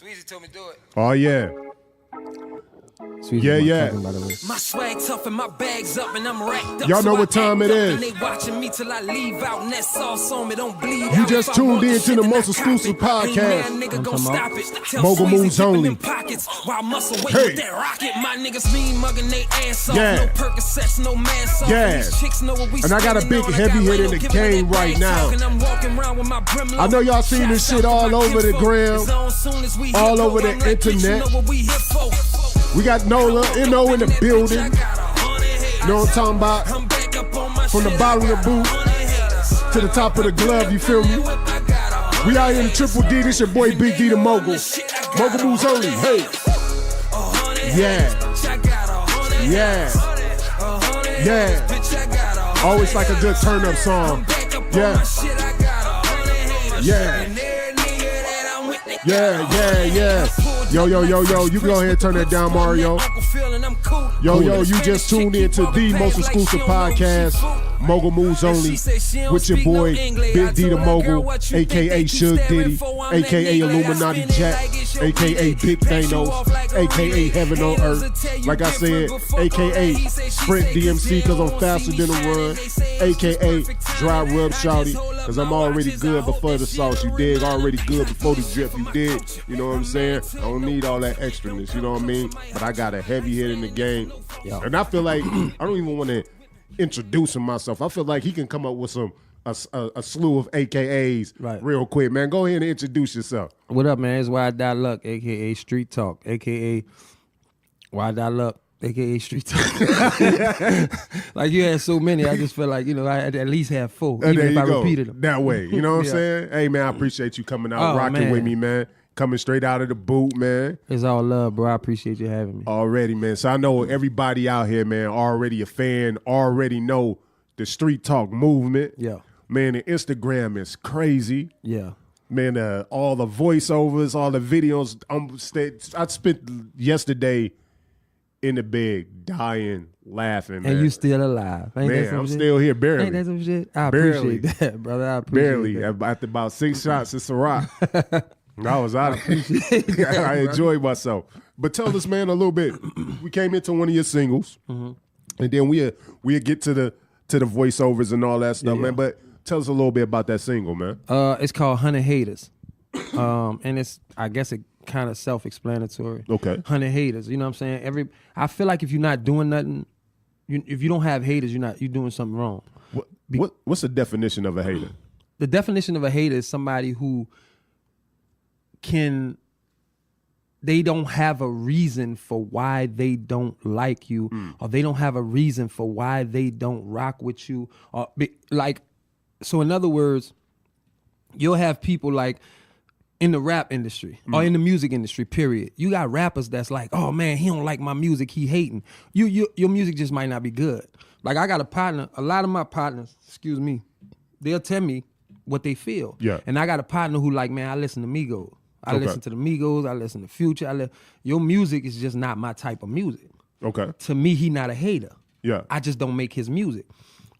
Sweezy told me to do it. Oh, yeah. Yeah. My swag tough and my bags up and I'm racked up. Y'all know what time it is. And they watching me till I leave out and that sauce on me don't bleed. You just tuned in to the most exclusive podcast. Mogul Moves Only. Hey. Yeah. And I got a big heavy hit in the game right now. I know y'all seen this shit all over the gram, all over the internet. We got Nola, N.O. in the building. You know what I'm talking about? From the bottom of the boot to the top of the glove, you feel me? We out here in Triple D, this your boy Big D the Mogul. Mogul Moves Only, hey. Yeah. Always like a good turn up song. Yeah. Yo, you go ahead and turn that down, Mario. Yo, you just tuned in to the most exclusive podcast, Mogul Moves Only, with your boy, Big D the Mogul, a.k.a. Suge Diddy, a.k.a. Illuminati Jack, a.k.a. Big Thanos, a.k.a. Heaven on Earth. Like I said, a.k.a. Sprint DMC, because I'm faster than a run, a.k.a. Dry Rub Shouty, because I'm already good before the sauce, you dig? Already good before the drip, you dig? You know what I'm saying? I don't need all that extraness, you know what I mean? But I got a heavy hit in the game. And I feel like, I don't even want to introduce him myself. I feel like he can come up with a slew of AKAs real quick, man. Go ahead and introduce yourself. What up, man? It's Y.Luck, a.k.a. Street Talk, a.k.a. Y.Luck, a.k.a. Street Talk. Like, you had so many, I just felt like, you know, I had at least have 4, even if I repeated them. That way, you know what I'm saying? Hey, man, I appreciate you coming out, rocking with me, man. Coming straight out of the boot, man. It's all love, bro. I appreciate you having me. Already, man. So I know everybody out here, man, already a fan, already know the Street Talk movement. Yeah. Man, the Instagram is crazy. Yeah. Man, all the voiceovers, all the videos. I spent yesterday in the bed dying, laughing, man. And you still alive. Ain't man, I'm still here, barely. Ain't that some shit? I appreciate that, brother. I appreciate that. Barely. After about 6 shots, it's a rock. I was out of it. I enjoyed myself. But tell us, man, a little bit. We came into one of your singles, and then we'll get to the voiceovers and all that stuff, man. But tell us a little bit about that single, man. It's called 100 Haters. And it's, I guess it kind of self-explanatory. Okay. 100 haters, you know what I'm saying? I feel like if you're not doing nothing, if you don't have haters, you're doing something wrong. What's the definition of a hater? The definition of a hater is somebody who they don't have a reason for why they don't like you, or they don't have a reason for why they don't rock with you, or so in other words, you'll have people like in the rap industry or in the music industry, period. You got rappers that's like, oh man, he don't like my music, he hating. Your music just might not be good. Like, I got a partner, a lot of my partners, they'll tell me what they feel. Yeah. And I got a partner who like, man, I listen to Migos. I listen to the Migos, I listen to Future. Your music is just not my type of music. Okay. To me, he not a hater. Yeah. I just don't make his music.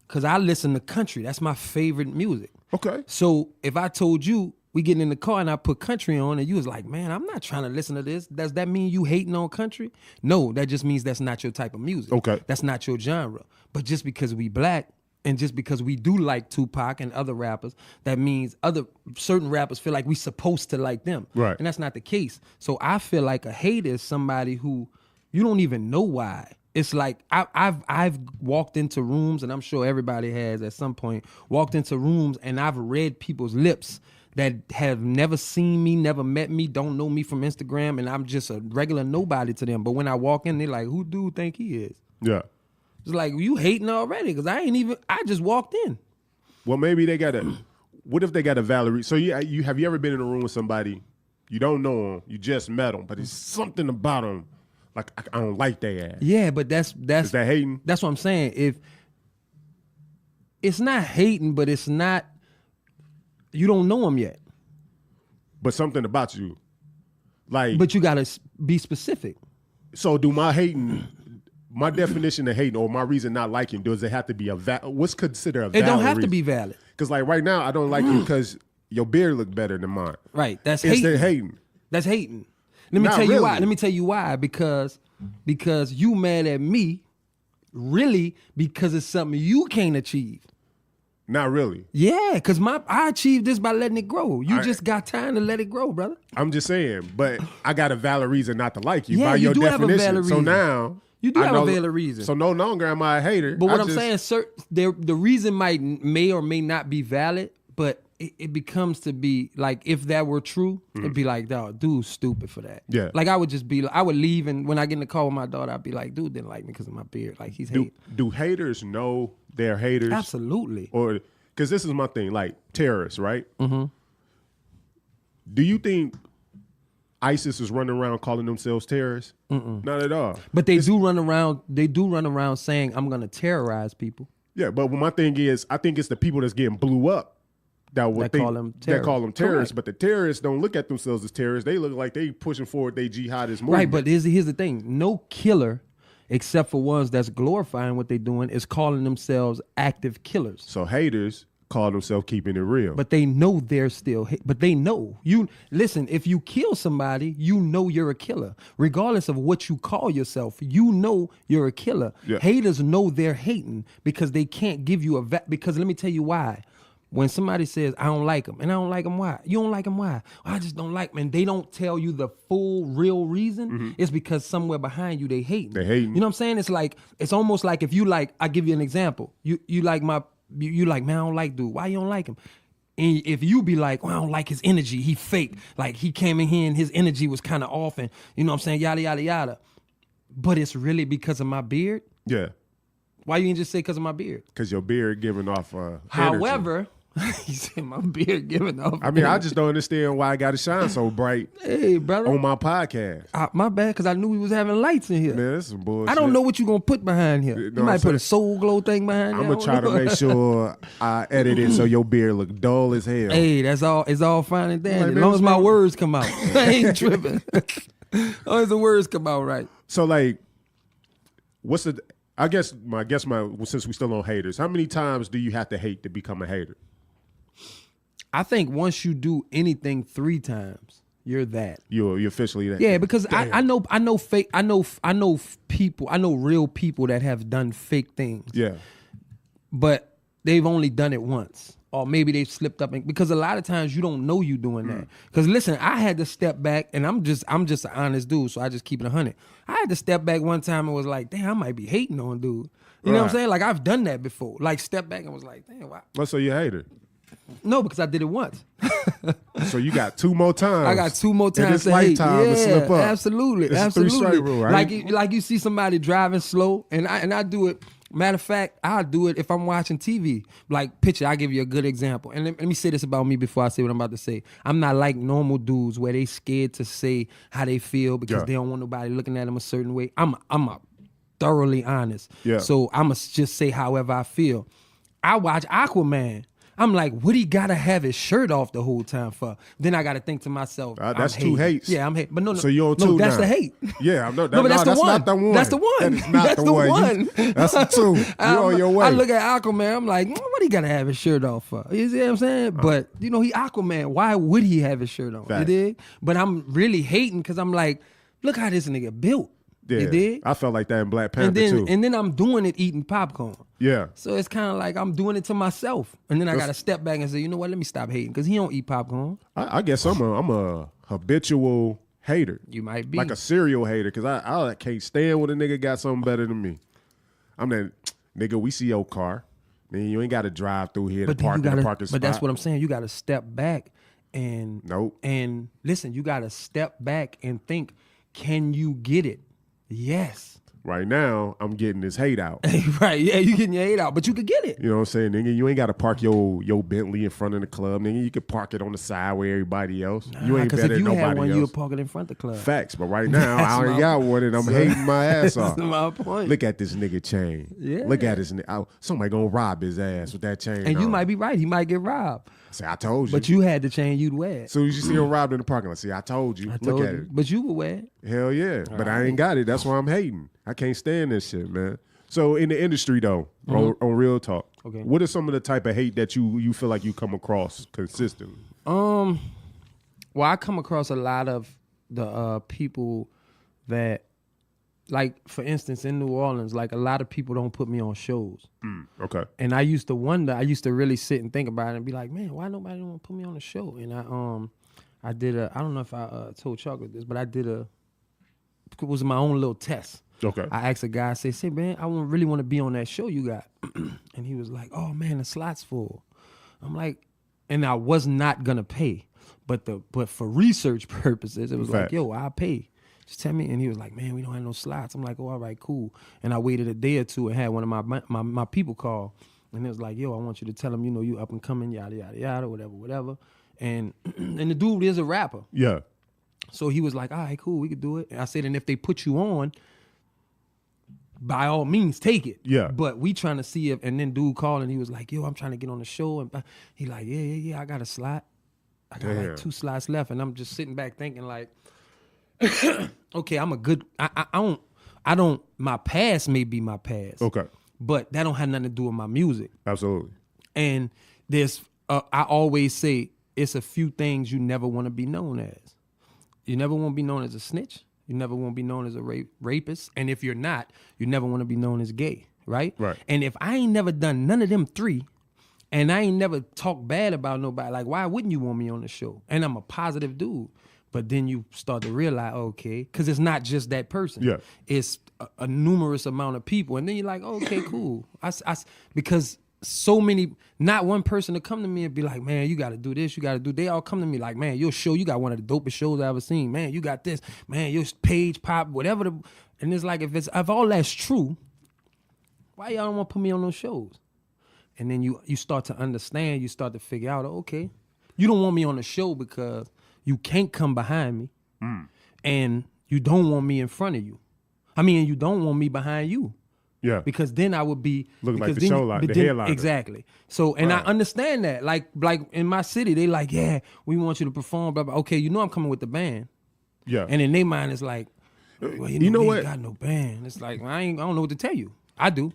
Because I listen to country. That's my favorite music. Okay. So if I told you, we getting in the car and I put country on and you was like, man, I'm not trying to listen to this. Does that mean you hating on country? No, that just means that's not your type of music. Okay. That's not your genre. But just because we black, and just because we do like Tupac and other rappers, that means certain rappers feel like we supposed to like them. Right. And that's not the case. So I feel like a hater is somebody who you don't even know why. It's like I've walked into rooms, and I'm sure everybody has at some point, walked into rooms and I've read people's lips that have never seen me, never met me, don't know me from Instagram, and I'm just a regular nobody to them. But when I walk in, they're like, who do you think he is? Yeah. It's like, you hating already, because I just walked in. Well, maybe what if they got a Valerie? So have you ever been in a room with somebody, you don't know them, you just met them, but it's something about them, like, I don't like their ass. Yeah, but that's is that hating? That's what I'm saying. If it's not hating, but it's not, you don't know them yet. But something about you. Like, but you got to be specific. So do my hating, my definition of hating or my reason not liking, does it have to be what's considered a valid It don't have reason? to be valid. Because like right now, I don't like you because your beard look better than mine. Right. That's hating. hating. Hating. That's hating. Let me Not tell you why. really. Let me tell you why. Because you mad at me, really, because it's something you can't achieve. Not really. Yeah, because I achieved this by letting it grow. You just got time to let it grow, brother. I'm just saying, but I got a valid reason not to like you Yeah, by you your do have a definition. valid So reason. now You do I have a know- valid reason. So no longer am I a hater. But what I I'm just- saying, the reason may or may not be valid, but it becomes to be like, if that were true, it'd be like, dog, dude's stupid for that. Yeah. Like I would just be, I would leave, and when I get in the car with my daughter, I'd be like, dude didn't like me because of my beard. Like he's hating. do haters know they're haters? Absolutely. Or because this is my thing, like terrorists, right? Mm-hmm. Do you think ISIS is running around calling themselves terrorists? Not at all. But they do run around. They do run around saying, "I'm going to terrorize people." Yeah, but my thing is, I think it's the people that's getting blew up that call them terrorists. Correct. But the terrorists don't look at themselves as terrorists. They look like they pushing forward their jihadist movement. Right, but here's the thing: no killer, except for ones that's glorifying what they're doing, is calling themselves active killers. So haters call themselves keeping it real. But they know they're still. But they know you. Listen, if you kill somebody, you know you're a killer, regardless of what you call yourself. You know you're a killer. Yeah. Haters know they're hating because they can't give you because let me tell you why. When somebody says, I don't like him, and I don't like him, why? You don't like him, why? I just don't like him. And they don't tell you the full, real reason. It's because somewhere behind you, they hating. They hating. You know what I'm saying? It's almost like if you like, I give you an example. You like, man, I don't like dude. Why you don't like him? And if you be like, well, I don't like his energy, he fake. Like he came in here and his energy was kind of off, and you know what I'm saying, yada, yada, yada. But it's really because of my beard? Yeah, Why you didn't just say because of my beard? because your beard giving off energy. However, he said my beard giving off. I mean, I just don't understand why I got to shine so bright Hey, brother. on my podcast. My bad, because I knew we was having lights in here. Man, this is some bullshit. I don't know what you going to put behind here. You You know what might I'm put saying? a soul glow thing behind I'm here. gonna try to make sure I edit it so your beard look dull as hell. Hey, that's all. It's all fine and dandy. Like, As man, long as what's my wrong? words come out. I ain't tripping. As long as the words come out right. So like, what's the? I guess my since we still on haters, how many times do you have to hate to become a hater? I think once you do anything 3 times, you're that. You're officially that. Yeah, because I know people, I know real people that have done fake things. Yeah. But they've only done it once. Or maybe they've slipped up because a lot of times you don't know you doing that. Because listen, I had to step back, and I'm just an honest dude, so I just keep it 100. I had to step back one time and was like, damn, I might be hating on dude. You know what I'm saying? Like I've done that before. Like step back and was like, damn, why? Let's say you're a hater. No, because I did it once. So you got 2 more times. I got 2 more in times this to hate. lifetime to slip up. Absolutely, It's a absolutely. 3 strike rule, right? Like you see somebody driving slow, and I do it. Matter of fact, I'll do it if I'm watching TV. Like picture, I'll give you a good example. And let me say this about me before I say what I'm about to say. I'm not like normal dudes where they scared to say how they feel because they don't want nobody looking at them a certain way. I'm a thoroughly honest. Yeah. So I'ma just say however I feel. I watch Aquaman. I'm like, what he gotta have his shirt off the whole time for? Then I gotta think to myself, That's I'm 2 hating. hates. Yeah, I'm hating. But no, So you on no, 2 that's now. the hate. Yeah, I'm No, but that's the that's one. not the one. That's the one. That is not That's the the one. one. That's the 2. You're on your way. I look at Aquaman, I'm like, what he gotta have his shirt off for? You see what I'm saying? But you know, he Aquaman. Why would he have his shirt on? You Fact. dig? But I'm really hating because I'm like, look how this nigga built. Yeah, You dig? I felt like that in Black Panther And too. then I'm doing it eating popcorn. Yeah. So it's kind of like I'm doing it to myself. And then I got to step back and say, you know what, let me stop hating because he don't eat popcorn. I guess I'm a habitual hater. You might be. Like a serial hater because I can't stand when a nigga got something better than me. I'm that nigga, we see your car. Man, you ain't got to drive through here to then park you in gotta, the parking spot. But that's what I'm saying. You got to step back and Nope. And listen, you got to step back and think, can you get it? Yes. Right now, I'm getting this hate out. Right. Yeah, you getting your hate out, but you could get it. You know what I'm saying, nigga? You ain't got to park your Bentley in front of the club, nigga. You can park it on the side where everybody else. You ain't Because better if than you had nobody one, else. you would park it in front of the club. Facts, but right now That's I already my- got one and I'm hating my ass off. That's my point. Look at this nigga chain. Yeah. Look at this nigga. Somebody gonna rob his ass with that chain. And you on. might be right. He might get robbed. Say, I told you. But you had the chain, you'd wear it. Soon as you see him robbed in the parking lot, see, I told you. I Look told at you. it. But you would wear it. Hell yeah. But I ain't got it. That's why I'm hating. I can't stand this shit, man. So in the industry though, on real talk, Okay. what are some of the type of hate that you feel like you come across consistently? Well, I come across a lot of the people that, like, for instance, in New Orleans, like, a lot of people don't put me on shows. Okay. And I used to wonder, I used to really sit and think about it and be like, man, why nobody don't want to put me on a show? And I did I don't know if I told Chocolate this, but I did it was my own little test. Okay. I asked a guy, I say, man, I really want to be on that show you got. And he was like, oh man, the slot's full. I'm like, and I was not gonna pay. But for research purposes, it was like, yo, I'll pay. Just tell me. And he was like, man, we don't have no slots. I'm like, oh, all right, cool. And I waited a day or two and had one of my people call. And it was like, yo, I want you to tell them, you know, you up and coming, yada, yada, yada, whatever. And the dude is a rapper. Yeah. So he was like, all right, cool, we could do it. And I said, and if they put you on, by all means, take it. Yeah. But we trying to see if, and then dude called and he was like, yo, I'm trying to get on the show. And he like, yeah, I got a slot. I got like 2 slots left. And I'm just sitting back thinking like, okay, I'm a good, I don't, my past may be my past. Okay. But that don't have nothing to do with my music. Absolutely. And there's, I always say, it's a few things you never want to be known as. You never want to be known as a snitch. You never want to be known as a rapist. And if you're not, you never want to be known as gay, right? Right. And if I ain't never done none of them 3, and I ain't never talked bad about nobody, like, why wouldn't you want me on the show? And I'm a positive dude. But then you start to realize, okay, because it's not just that person. Yeah. It's a numerous amount of people. And then you're like, okay, cool. Because so many, not one person to come to me and be like, man, you got to do this, you got to do. They all come to me like, man, your show, you got one of the dopest shows I ever seen. Man, you got this. Man, your page pop, whatever. And it's like, if all that's true, why y'all don't want to put me on those shows? And then you start to understand, you start to figure out, okay, you don't want me on the show because you can't come behind me, and you don't want me in front of you. I mean, you don't want me behind you. Yeah. Because then I would be looking like the show, like the headliner. Exactly. So, and I understand that. Like in my city, they like, yeah, we want you to perform. Blah, blah. Okay, you know I'm coming with the band. Yeah. And in their mind, it's like, well, you know what? Ain't got no band. It's like I don't know what to tell you. I do.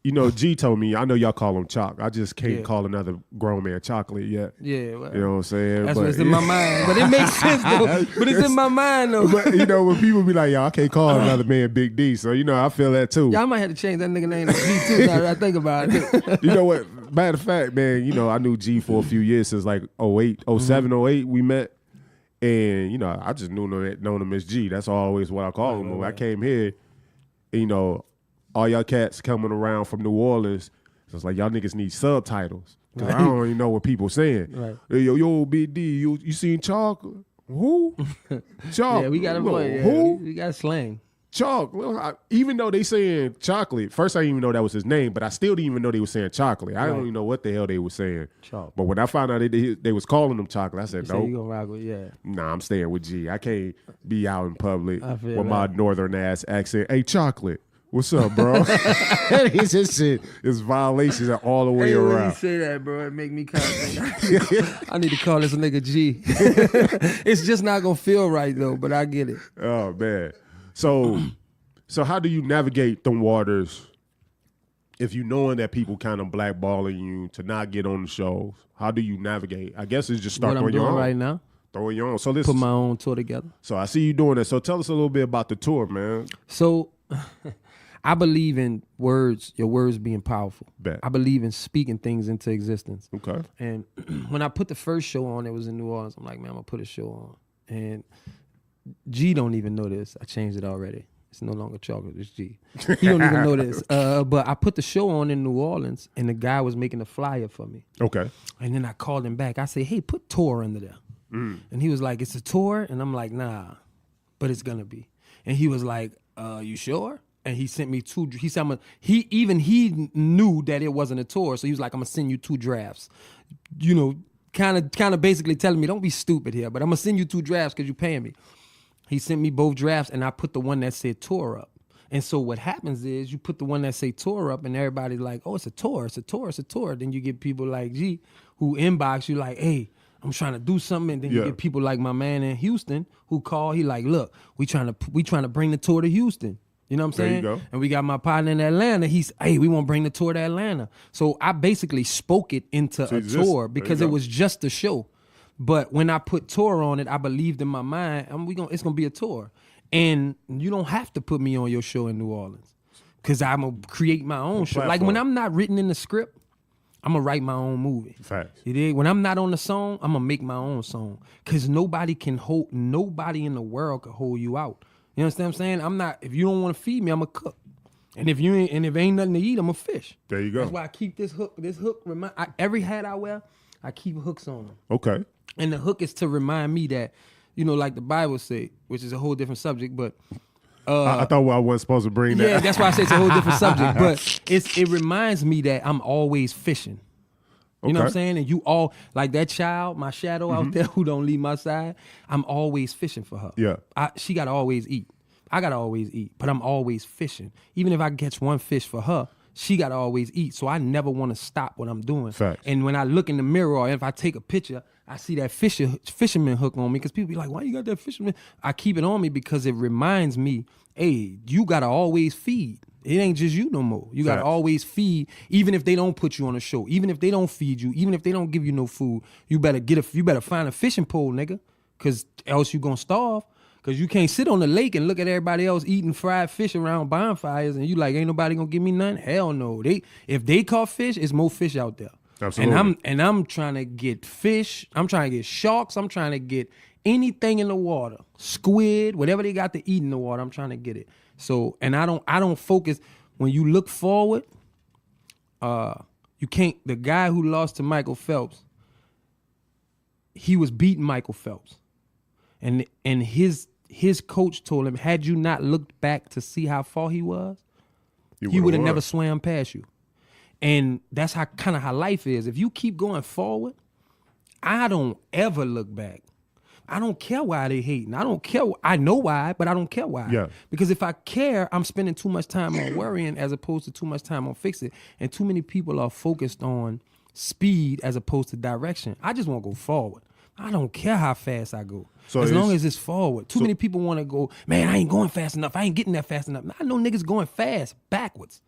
You know, G told me, I know y'all call him Chalk. I just can't call another grown man Chocolate yet. Yeah. Well, you know what I'm saying? That's what's in my mind. But it makes sense, though. But it's in my mind, though. But, you know, when people be like, yo, I can't call another man Big D. So, you know, I feel that, too. Y'all might have to change that nigga name to G, too, now that I think about it. You know what? Matter of fact, man, you know, I knew G for a few years since like 08, 07, 08, we met. And, you know, I just known him as G. That's always what I call him. When I came here, you know, all y'all cats coming around from New Orleans, so it's like y'all niggas need subtitles. Cause I don't even know what people saying. Right. Hey, yo, Big D, you seen Chalk? Who? Chalk. Yeah, we got a boy. Yeah, who? We got slang. Chalk. Well, even though they saying Chocolate, first I didn't even know that was his name, but I still didn't even know they were saying Chocolate. I don't even know what the hell they were saying. Chalk. But when I found out they was calling him Chocolate, I said, no. You gonna rock with, Nah, I'm staying with G. I can't be out in public with that. my northern ass accent. Hey, Chocolate. What's up, bro? It's just shit. It's violations all the way around. When you say that, bro, it make me kind of think, I need to call this nigga G. It's just not gonna feel right though, but I get it. Oh man. So how do you navigate them waters if you knowing that people kind of blackballing you to not get on the shows? How do you navigate? I guess it's just start what I'm your doing own. right now. Throwing your own. So let's put my own tour together. So I see you doing that. So tell us a little bit about the tour, man. So I believe in words, your words being powerful. Bet. I believe in speaking things into existence. Okay. And when I put the first show on, it was in New Orleans. I'm like, man, I'm going to put a show on. And G don't even know this. I changed it already. It's no longer Chocolate, it's G. He don't even know this. But I put the show on in New Orleans, and the guy was making a flyer for me. Okay. And then I called him back. I said, hey, put tour under there. And he was like, it's a tour? And I'm like, nah, but it's going to be. And he was like, you sure? And he sent me 2. He said, he knew that it wasn't a tour, so he was like, I'm gonna send you 2 drafts. You know, kind of basically telling me, don't be stupid here, but I'm gonna send you 2 drafts because you're paying me. He sent me both drafts, and I put the one that said tour up. And so what happens is you put the one that say tour up, and everybody's like, oh, it's a tour, it's a tour, it's a tour. Then you get people like G who inbox you like, hey, I'm trying to do something, and then you get people like my man in Houston who call. He like, look, we trying to bring the tour to Houston. You know what I'm saying? There you go. And we got my partner in Atlanta. He's, hey, we want to bring the tour to Atlanta. So I basically spoke it into a tour because it was just a show. But when I put tour on it, I believed in my mind, it's gonna be a tour. And you don't have to put me on your show in New Orleans. Cause I'm gonna create my own show. Like when I'm not written in the script, I'm gonna write my own movie. Facts. You dig? When I'm not on the song, I'm gonna make my own song. Cause nobody in the world can hold you out. You understand what I'm saying? If you don't want to feed me, I'm gonna cook. And if ain't nothing to eat, I'm gonna fish. There you go. That's why I keep this hook. Every hat I wear, I keep hooks on them. Okay. And the hook is to remind me that, like the Bible say, which is a whole different subject, but I thought I wasn't supposed to bring that. Yeah, that's why I say it's a whole different subject. But it reminds me that I'm always fishing. You know what I'm saying? And you all, like that child, my shadow out there who don't leave my side, I'm always fishing for her. Yeah. She got to always eat. I got to always eat, but I'm always fishing. Even if I catch one fish for her, she got to always eat. So I never want to stop what I'm doing. Facts. And when I look in the mirror or if I take a picture, I see that fisherman hook on me because people be like, why you got that fisherman? I keep it on me because it reminds me, hey, you got to always feed. It ain't just you no more. You got to always feed, even if they don't put you on a show, even if they don't feed you, even if they don't give you no food. You better find a fishing pole, nigga, because else you going to starve. Because you can't sit on the lake and look at everybody else eating fried fish around bonfires and you like, ain't nobody going to give me none? Hell no. If they caught fish, it's more fish out there. Absolutely. And I'm trying to get fish. I'm trying to get sharks. I'm trying to get anything in the water. Squid, whatever they got to eat in the water, I'm trying to get it. So, and I don't focus. When you look forward, you can't, the guy who lost to Michael Phelps, he was beating Michael Phelps. And his coach told him, had you not looked back to see how far he was, he would have never swam past you. And that's how life is. If you keep going forward, I don't ever look back. I don't care why they hating. I don't care. I know why, but I don't care why. Yeah. Because if I care, I'm spending too much time on worrying as opposed to too much time on fixing. And too many people are focused on speed as opposed to direction. I just want to go forward. I don't care how fast I go. So as long as it's forward. Too many people want to go, man, I ain't going fast enough. I ain't getting that fast enough. I know niggas going fast backwards.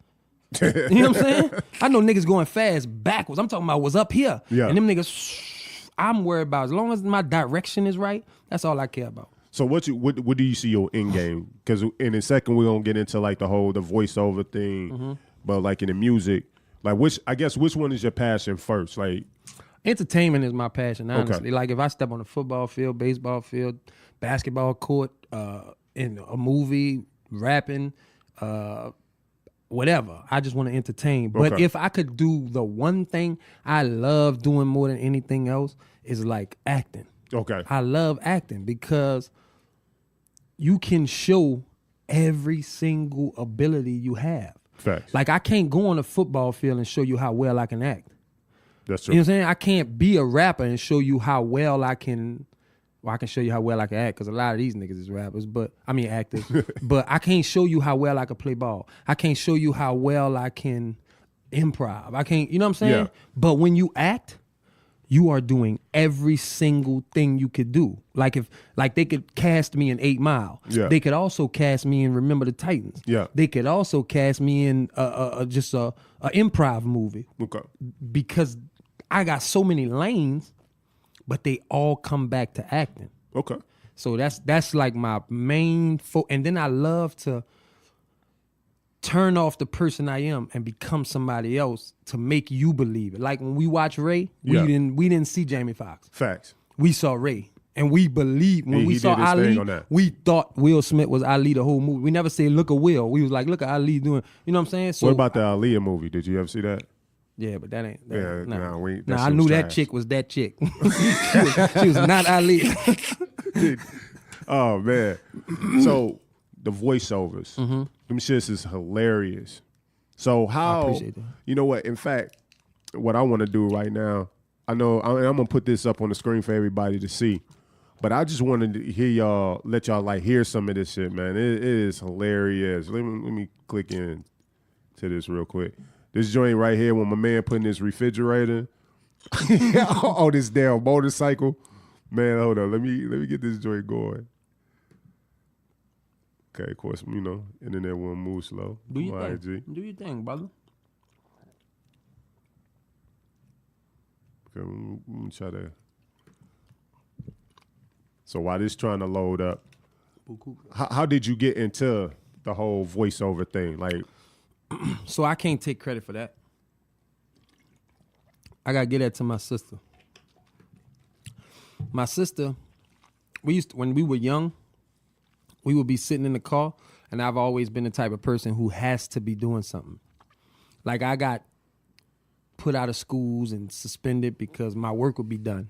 You know what I'm saying? I know niggas going fast backwards. I'm talking about what's up here. Yeah. And them niggas, I'm worried about. As long as my direction is right, that's all I care about. So what do you see your end game? Because in a second we're gonna get into like the voiceover thing, but like in the music, like which one is your passion first? Like entertainment is my passion, honestly. Okay. Like if I step on a football field, baseball field, basketball court, in a movie, rapping, whatever. I just want to entertain. But if I could do the one thing I love doing more than anything else is like acting. Okay. I love acting because you can show every single ability you have. Facts. Like I can't go on a football field and show you how well I can act. That's true. You know what I'm saying? I can't be a rapper and show you how well I can. Well, I can show you how well I can act because a lot of these niggas is rappers, actors. But I can't show you how well I can play ball. I can't show you how well I can improv. I can't, you know what I'm saying? Yeah. But when you act, you are doing every single thing you could do. Like they could cast me in 8 Mile. Yeah. They could also cast me in Remember the Titans. Yeah. They could also cast me in just a improv movie. Okay. Because I got so many lanes, but they all come back to acting. Okay. So that's like my main and then I love to turn off the person I am and become somebody else to make you believe it. Like when we watch Ray, we didn't see Jamie Foxx. Facts. We saw Ray. And we believed when we saw Ali, we thought Will Smith was Ali the whole movie. We never say look at Will. We was like, look at Ali doing, you know what I'm saying? So what about the Aaliyah movie? Did you ever see that? Yeah, but that ain't. I knew that chick was that chick. she was not Ali. Oh man! So the voiceovers, them shits is hilarious. So how? I appreciate that. You know what? In fact, what I want to do right now, I'm gonna put this up on the screen for everybody to see. But I just wanted to let y'all like hear some of this shit, man. It is hilarious. Let me click in to this real quick. This joint right here, when my man put in his refrigerator, this damn motorcycle, man. Hold on, let me get this joint going. Okay, of course, internet won't move slow. Do your thing. Do your thing, brother. Okay, let me try to So while this trying to load up, how did you get into the whole voiceover thing? Like, so I can't take credit for that. I gotta get that to my sister. My sister, when we were young, we would be sitting in the car, and I've always been the type of person who has to be doing something. Like, I got put out of schools and suspended because my work would be done,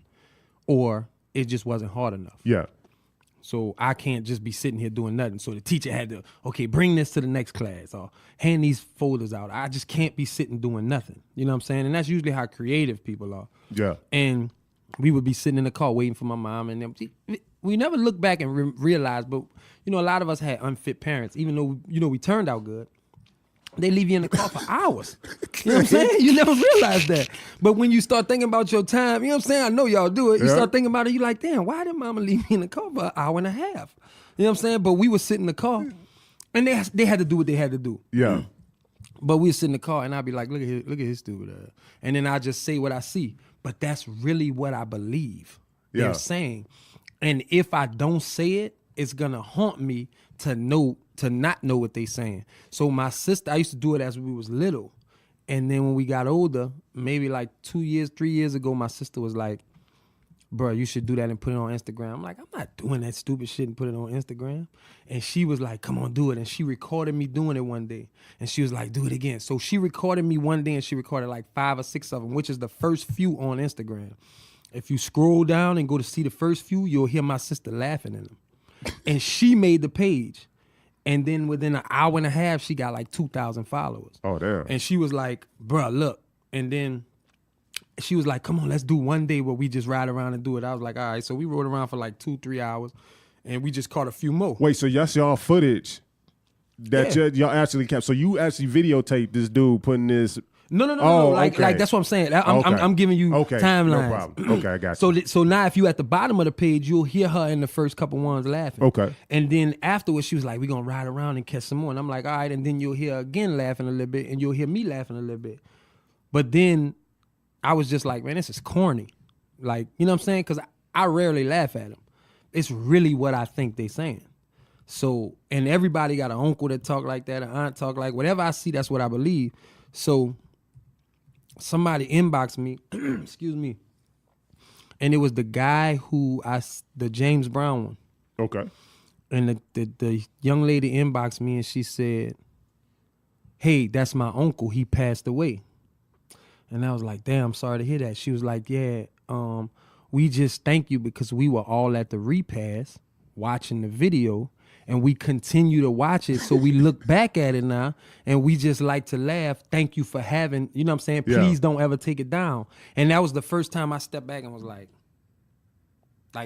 or it just wasn't hard enough. Yeah. So I can't just be sitting here doing nothing. So the teacher had to, okay, bring this to the next class or hand these folders out. I just can't be sitting doing nothing. You know what I'm saying? And that's usually how creative people are. Yeah. And we would be sitting in the car waiting for my mom. And then we never look back and realize, but, you know, a lot of us had unfit parents, even though, you know, we turned out good. They leave you in the car for hours. You know what I'm saying? You never realize that. But when you start thinking about your time, you know what I'm saying? I know y'all do it. You start thinking about it, you like, damn, why did mama leave me in the car for an hour and a half? You know what I'm saying? But we would sit in the car, and they had to do what they had to do. Yeah. But we would sit in the car, and I'd be like, look at his stupid ass. And then I just say what I see. But that's really what I believe they're saying. And if I don't say it, it's going to haunt me to not know what they saying. So my sister, I used to do it as we was little. And then when we got older, maybe like 2 years, 3 years ago, my sister was like, bro, you should do that and put it on Instagram. I'm like, I'm not doing that stupid shit and put it on Instagram. And she was like, come on, do it. And she recorded me doing it one day. And she was like, do it again. So she recorded me one day, and she recorded like 5 or 6 of them, which is the first few on Instagram. If you scroll down and go to see the first few, you'll hear my sister laughing in them. And she made the page. And then within an hour and a half, she got like 2,000 followers. Oh, damn. And she was like, bruh, look. And then she was like, come on, let's do one day where we just ride around and do it. I was like, all right. So we rode around for like 2-3 hours, and we just caught a few more. Wait, so that's y'all footage that y'all actually kept. So you actually videotaped this dude putting this... No. Like that's what I'm saying. I'm giving you timelines. No problem. Okay, I got you. So now if you at the bottom of the page, you'll hear her in the first couple ones laughing. Okay. And then afterwards, she was like, we're going to ride around and catch some more. And I'm like, all right. And then you'll hear her again laughing a little bit, and you'll hear me laughing a little bit. But then I was just like, man, this is corny. Like, you know what I'm saying? Because I rarely laugh at them. It's really what I think they saying. So, and everybody got an uncle that talk like that, an aunt talk like, whatever I see, that's what I believe. So somebody inboxed me, excuse me, and it was the guy the James Brown one. Okay. And the young lady inboxed me, and she said, hey, that's my uncle. He passed away. And I was like, damn, I'm sorry to hear that. She was like, yeah, we just thank you because we were all at the repast watching the video, and we continue to watch it. So we look back at it now, and we just like to laugh. Thank you for having, you know what I'm saying? Please don't ever take it down. And that was the first time I stepped back and was like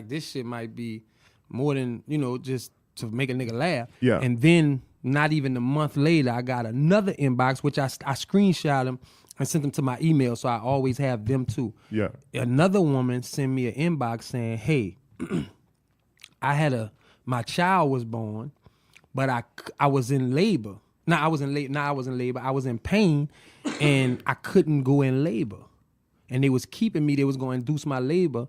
this shit might be more than, you know, just to make a nigga laugh. Yeah. And then not even a month later, I got another inbox, which I screenshot them and sent them to my email, so I always have them too. Yeah. Another woman sent me an inbox saying, hey, my child was born, but I was in labor. I wasn't labor. I was in pain, and I couldn't go in labor. And they was keeping me. They was going to induce my labor,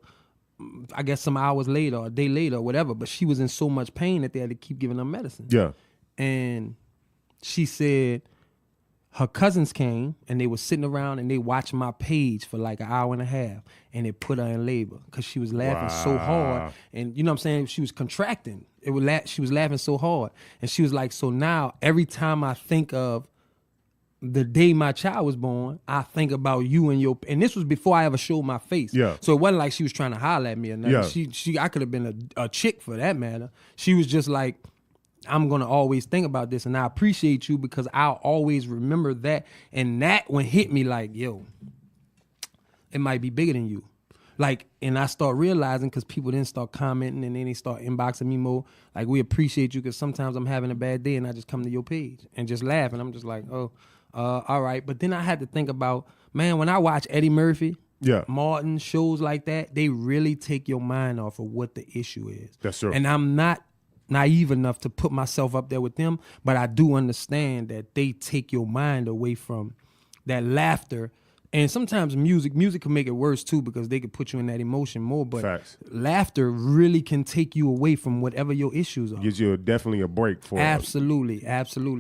I guess some hours later or a day later or whatever. But she was in so much pain that they had to keep giving her medicine. Yeah. And she said her cousins came, and they were sitting around, and they watched my page for like an hour and a half, and it put her in labor because she was laughing so hard. And you know what I'm saying? She was contracting. She was laughing so hard. And she was like, so now every time I think of the day my child was born, I think about you and this was before I ever showed my face. Yeah. So it wasn't like she was trying to holler at me or nothing. Yeah. I could have been a chick for that matter. She was just like, I'm going to always think about this, and I appreciate you because I'll always remember that. And that one hit me like, yo, it might be bigger than you. Like, and I start realizing because people then start commenting, and then they start inboxing me more. Like, we appreciate you because sometimes I'm having a bad day and I just come to your page and just laugh. And I'm just like, oh, all right. But then I had to think about, man, when I watch Eddie Murphy, Martin, shows like that, they really take your mind off of what the issue is. That's true. And I'm not naive enough to put myself up there with them, but I do understand that they take your mind away from that laughter And sometimes music can make it worse too because they could put you in that emotion more. But Facts. laughter really can take you away from whatever your issues are. Gives you definitely a break for Absolutely.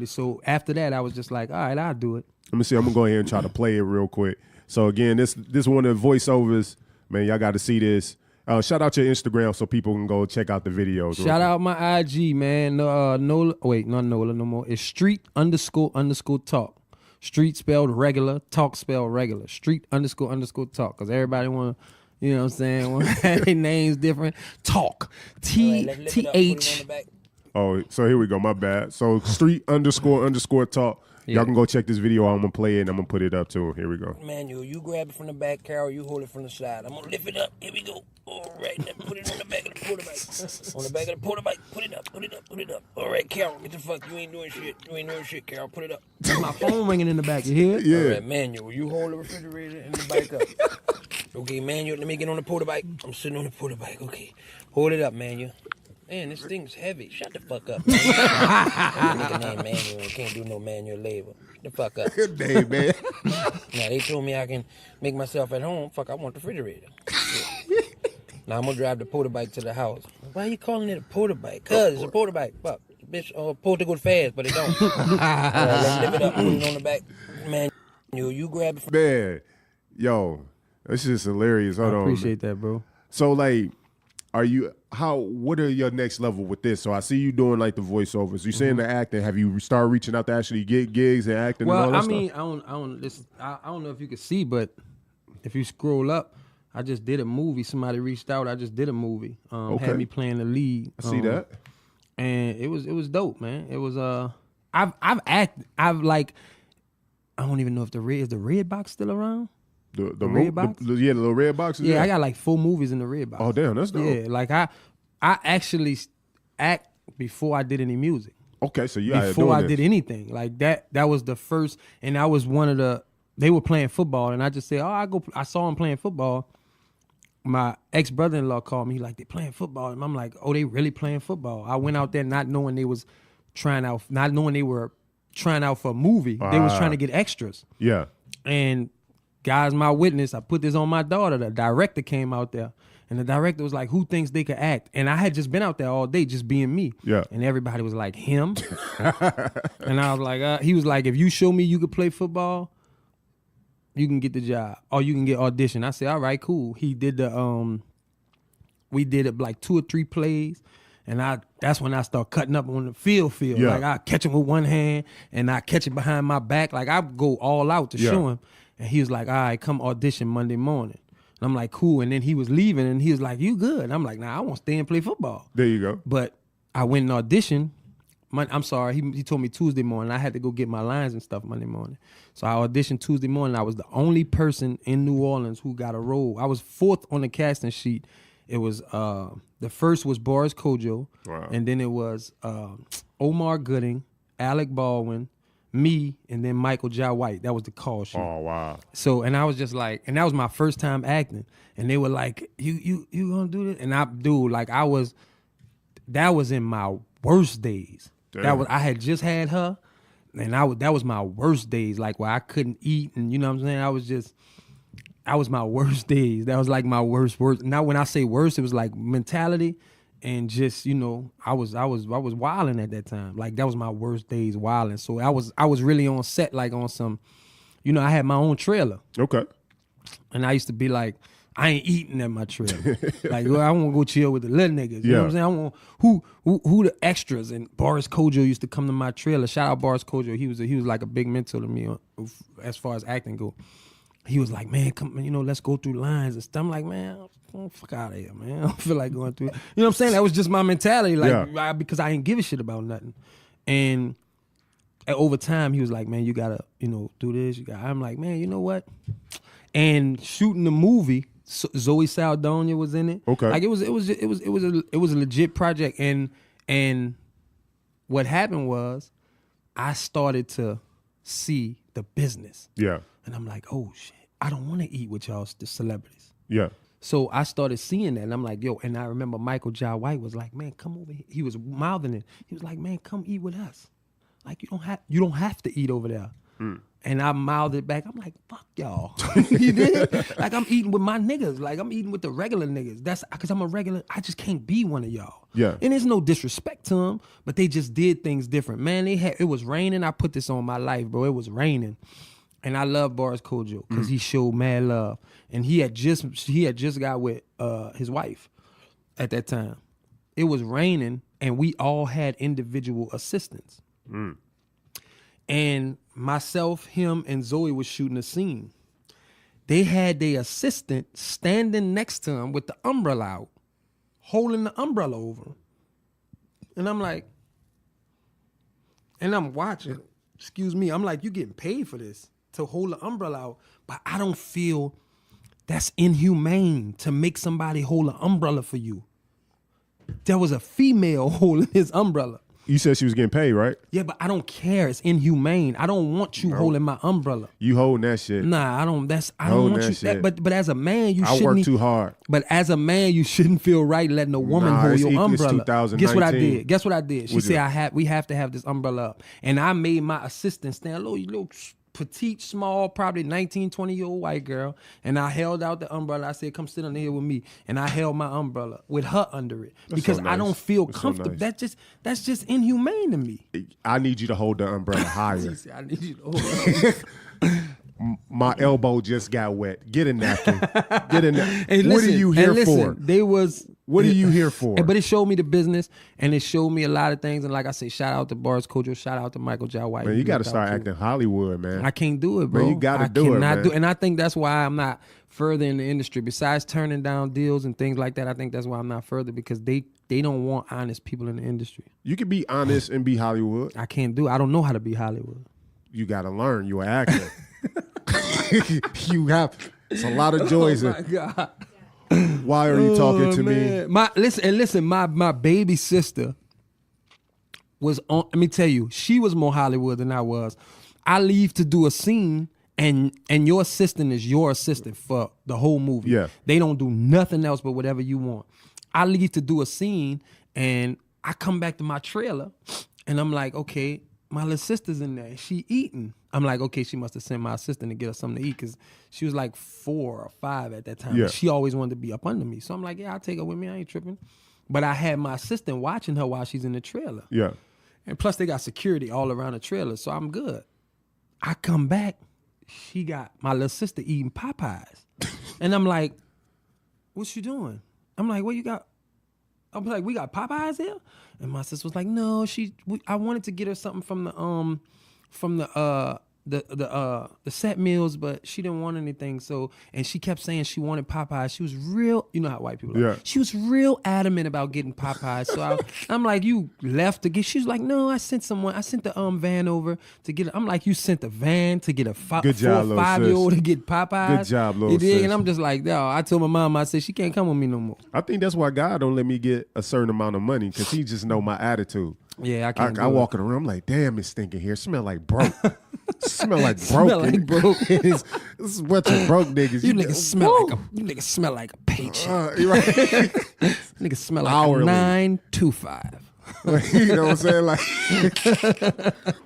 So after that, I was just like, all right, I'll do it. Let me see. I'm gonna go ahead and try to play it real quick. So again, this one of the voiceovers. Man, y'all got to see this. Shout out your Instagram so people can go check out the videos. Shout out my IG, man. Nola. Wait, not Nola no more. It's street__talk. Street spelled regular, talk spelled regular. Street__talk. Because everybody want to, you know what I'm saying, want their names different. Talk. TH. Oh, so here we go. My bad. So street__talk. Yeah. Y'all can go check this video out. I'm going to play it and I'm going to put it up too. Here we go. Manual, you grab it from the back, Carol, you hold it from the side. I'm going to lift it up. Here we go. All right, now put it on the back of the porta bike. On the back of the porta bike. Put it up. All right, Carol, get the fuck. You ain't doing shit, Carol. Put it up. That's my phone ringing in the back. You hear? Yeah. All right, Manual, you hold the refrigerator and the bike up. Okay, Manual, let me get on the porta bike. I'm sitting on the porta bike. Okay. Hold it up, Manual. Man, this thing's heavy. Shut the fuck up, man. Nigga named Manual. Can't do no manual labor. Shut the fuck up. Good day, man. Now, they told me I can make myself at home. Fuck, I want the refrigerator. Yeah. Now, I'm going to drive the porta bike to the house. Why are you calling it a porta bike? Cuz it's a porta bike. Fuck. Bitch, supposed to go fast, but it don't. Let's lift it up, put it on the back. Man, you grab it. Man, yo, this is hilarious. Hold on. I appreciate that, bro. So, like, what are your next level with this? So I see you doing like the voiceovers. You saying the acting. Have you started reaching out to actually get gigs and acting? Well, and all that I mean, stuff? I don't know if you can see, but if you scroll up, I just did a movie. Somebody reached out. I just did a movie. Had me playing the lead. I see that. And it was dope, man. It was I've like, I don't even know if is the red box still around? The red box? the little red boxes. Yeah, I got like 4 movies in the red box. Oh damn, that's dope. Yeah, like I actually act before I did any music. Okay, so you before I did anything like that. That was the first, and I was one of the. They were playing football, and I just said, "Oh, I saw them playing football." My ex-brother-in-law called me. Like, they playing football, and I'm like, "Oh, they really playing football?" I went out there not knowing they was trying out, not knowing they were trying out for a movie. They was trying to get extras. Yeah, and. God's my witness. I put this on my daughter. The director came out there, and the director was like, "Who thinks they could act?" And I had just been out there all day, just being me. Yeah. And everybody was like, "Him?" And I was like, he was like, "If you show me you could play football, you can get the job, or you can get audition." I said, "All right, cool." He did we did it like 2 or 3 plays. And that's when I start cutting up on the field. Yeah. Like, I catch him with one hand, and I catch it behind my back. Like, I go all out to show him. And he was like, "All right, come audition Monday morning." And I'm like, "Cool." And then he was leaving, and he was like, "You good?" And I'm like, "Nah, I want to stay and play football." There you go. But I went and auditioned. I'm sorry, he told me Tuesday morning. I had to go get my lines and stuff Monday morning. So I auditioned Tuesday morning. I was the only person in New Orleans who got a role. I was 4th on the casting sheet. It was the first was Boris Kojo, and then it was Omar Gooding, Alec Baldwin, me, and then Michael Jai White. That was the call sheet. Oh wow! So, and I was just like, and that was my first time acting, and they were like, "You gonna do this?" And that was in my worst days. Damn. I had just had her, and that was my worst days. Like, where I couldn't eat, and you know what I'm saying. I was my worst days. That was like my worst. Now, when I say worst, it was like mentality. And just, you know, I was wilding at that time. Like, that was my worst days, wilding. So I was really on set, like on some, you know, I had my own trailer. Okay. And I used to be like, I ain't eating at my trailer. Like, well, I want to go chill with the little niggas. You know what I'm saying? I want who the extras. And Boris Kojo used to come to my trailer. Out Boris Kojo. He was like a big mentor to me as far as acting go. He was like, "Man, come, you know, let's go through lines and stuff." I'm like, "Man, fuck out of here, man. I don't feel like going through it." You know what I'm saying? That was just my mentality, like, because I didn't give a shit about nothing. And over time, he was like, "Man, you gotta, you know, do this." I'm like, "Man, you know what?" And shooting the movie, Zoe Saldana was in it. Okay, like it was a legit project. And what happened was, I started to see the business. Yeah. And I'm like, "Oh shit, I don't want to eat with y'all, the celebrities." Yeah. So I started seeing that, and I'm like, "Yo," and I remember Michael Jai White was like, "Man, come over here." He was mouthing it. He was like, "Man, come eat with us. Like, you don't have to eat over there." And I mouthed it back. I'm like, fuck y'all. You did? Like, I'm eating with my niggas. Like, I'm eating with the regular niggas. That's because I'm a regular. I just can't be one of y'all. Yeah. And there's no disrespect to them, but they just did things different. Man, it was raining. I put this on my life, bro. It was raining. And I love Boris Kojo because he showed mad love. And he had just got with his wife at that time. It was raining, and we all had individual assistants. And myself, him, and Zoe was shooting a scene. They had their assistant standing next to him with the umbrella out, holding the umbrella over him. And I'm like, and I'm watching, excuse me, I'm like, you getting paid for this, to hold the umbrella out. But I don't feel that's inhumane to make somebody hold an umbrella for you. There was a female holding his umbrella. You said she was getting paid, right? Yeah, but I don't care. It's inhumane. I don't want you holding my umbrella. You holding that shit. Nah, I don't want you. Shit. But as a man, you shouldn't. I work too hard. But as a man, you shouldn't feel right letting a woman hold your umbrella. 2019. Guess what I did? She said we have to have this umbrella up. And I made my assistant stand, little petite, small, probably 19, 20-year-old white girl. And I held out the umbrella. I said, come sit on here with me. And I held my umbrella with her under it. Because I don't feel comfortable. So nice. That's just inhumane to me. I need you to hold the umbrella higher. I need you to hold it. My elbow just got wet. Get a napkin. Get a napkin. Hey, what are you here for? What are you here for? But it showed me the business, and it showed me a lot of things. And like I say, shout out to Boris Kojo, shout out to Michael J. White. Man, you got to start acting Hollywood, man. I can't do it, bro. Man, you got to do it, man. And I think that's why I'm not further in the industry. Besides turning down deals and things like that, I think that's why I'm not further, because they don't want honest people in the industry. You can be honest and be Hollywood. I can't do it. I don't know how to be Hollywood. You got to learn. You're an actor. It's a lot of joys. Oh my God. Why are you talking to me? Listen, my baby sister was on, let me tell you, she was more Hollywood than I was. I leave to do a scene, and your assistant is your assistant for the whole movie. Yeah. They don't do nothing else but whatever you want. I leave to do a scene, and I come back to my trailer, and I'm like, okay, my little sister's in there. She eating. I'm like, okay, she must have sent my assistant to get her something to eat, because she was like 4 or 5 at that time. Yeah. And she always wanted to be up under me. So I'm like, yeah, I'll take her with me. I ain't tripping. But I had my assistant watching her while she's in the trailer. Yeah. And plus they got security all around the trailer, so I'm good. I come back, she got my little sister eating Popeyes. And I'm like, what you doing? I'm like, what you got? I'm like, we got Popeyes here? And my sister was like, no, I wanted to get her something from the set meals, but she didn't want anything. So, and she kept saying she wanted Popeyes. She was real, you know how white people are. Yeah. She was real adamant about getting Popeyes. So I'm like, you left to get, she was like, no, I sent the van over to get it. I'm like, you sent the van to get a 4 or 5-year-old to get Popeyes? Good job, little sis. And I'm just like, no, I told my mom, I said, she can't come with me no more. I think that's why God don't let me get a certain amount of money, because he just know my attitude. Yeah, I can't I walk in the room, I'm like, damn, it's stinking here. Smell like broke. Smell like broke. This is what you broke niggas. You niggas smell like a paycheck. Right. Niggas smell like hourly. 9 to 5. You know what I'm saying? Like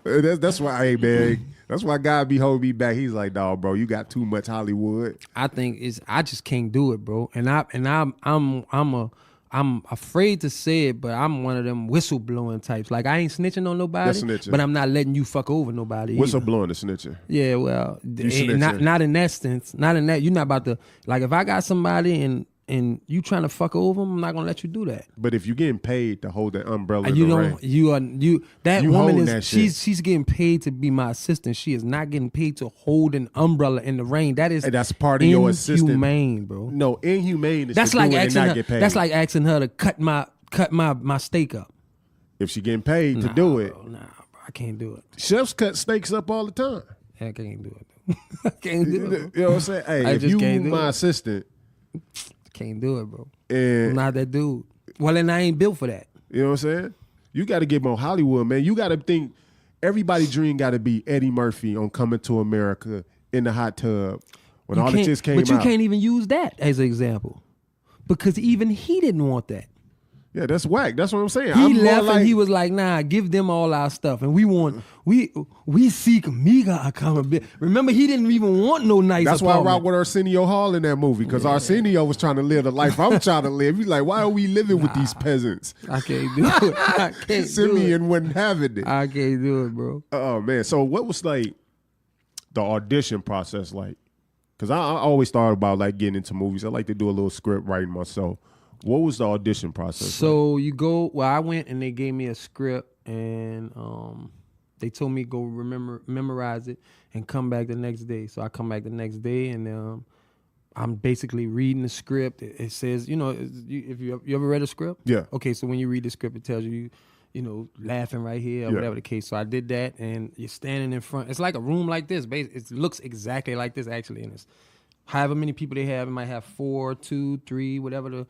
that's why, hey man, that's why God be holding me back. He's like, dawg, bro, you got too much Hollywood. I think I just can't do it, bro. And I'm afraid to say it, but I'm one of them whistleblowing types. Like, I ain't snitching on nobody, but I'm not letting you fuck over nobody. Whistleblowing the snitcher. Yeah, well, not in that sense. Not in that. You're not about to, like, if I got somebody and you trying to fuck over them, I'm not gonna let you do that. But if you're getting paid to hold that umbrella, that woman is she's getting paid to be my assistant. She is not getting paid to hold an umbrella in the rain. That's part of your assistant. Inhumane, bro. No, inhumane is that's to like do it asking and not her, get paid. That's like asking her to cut my steak up. If she getting paid to do it, bro, I can't do it. Chefs cut steaks up all the time. I can't do it. I can't do it. You know what I'm saying? Hey, if you my assistant. Can't do it, bro. And I'm not that dude. Well, and I ain't built for that. You know what I'm saying? You got to get more Hollywood, man. You got to think everybody's dream got to be Eddie Murphy on Coming to America in the hot tub when all the chicks came out. But you can't even use that as an example, because even he didn't want that. Yeah, that's whack. That's what I'm saying. He I'm more left like, and he was like, nah, give them all our stuff. And we seek meager accountability. Remember, he didn't even want no nice that's why I apartment. rock with Arsenio Hall in that movie, because Arsenio was trying to live the life I'm trying to live. He's like, why are we living with these peasants? I can't do it. I can't do it. Simeon wasn't having it. I can't do it, bro. Oh, man. So what was like the audition process like? Because I always thought about like getting into movies. I like to do a little script writing myself. What was the audition process? So you go. Well, I went and they gave me a script, and they told me go memorize it, and come back the next day. So I come back the next day, and I'm basically reading the script. It says, if you ever read a script, Yeah. Okay, so when you read the script, it tells you, laughing right here or whatever the case. So I did that, and you're standing in front. It's like a room like this. It looks exactly like this actually, and it's however many people they have. It might have 4, 2, 3, whatever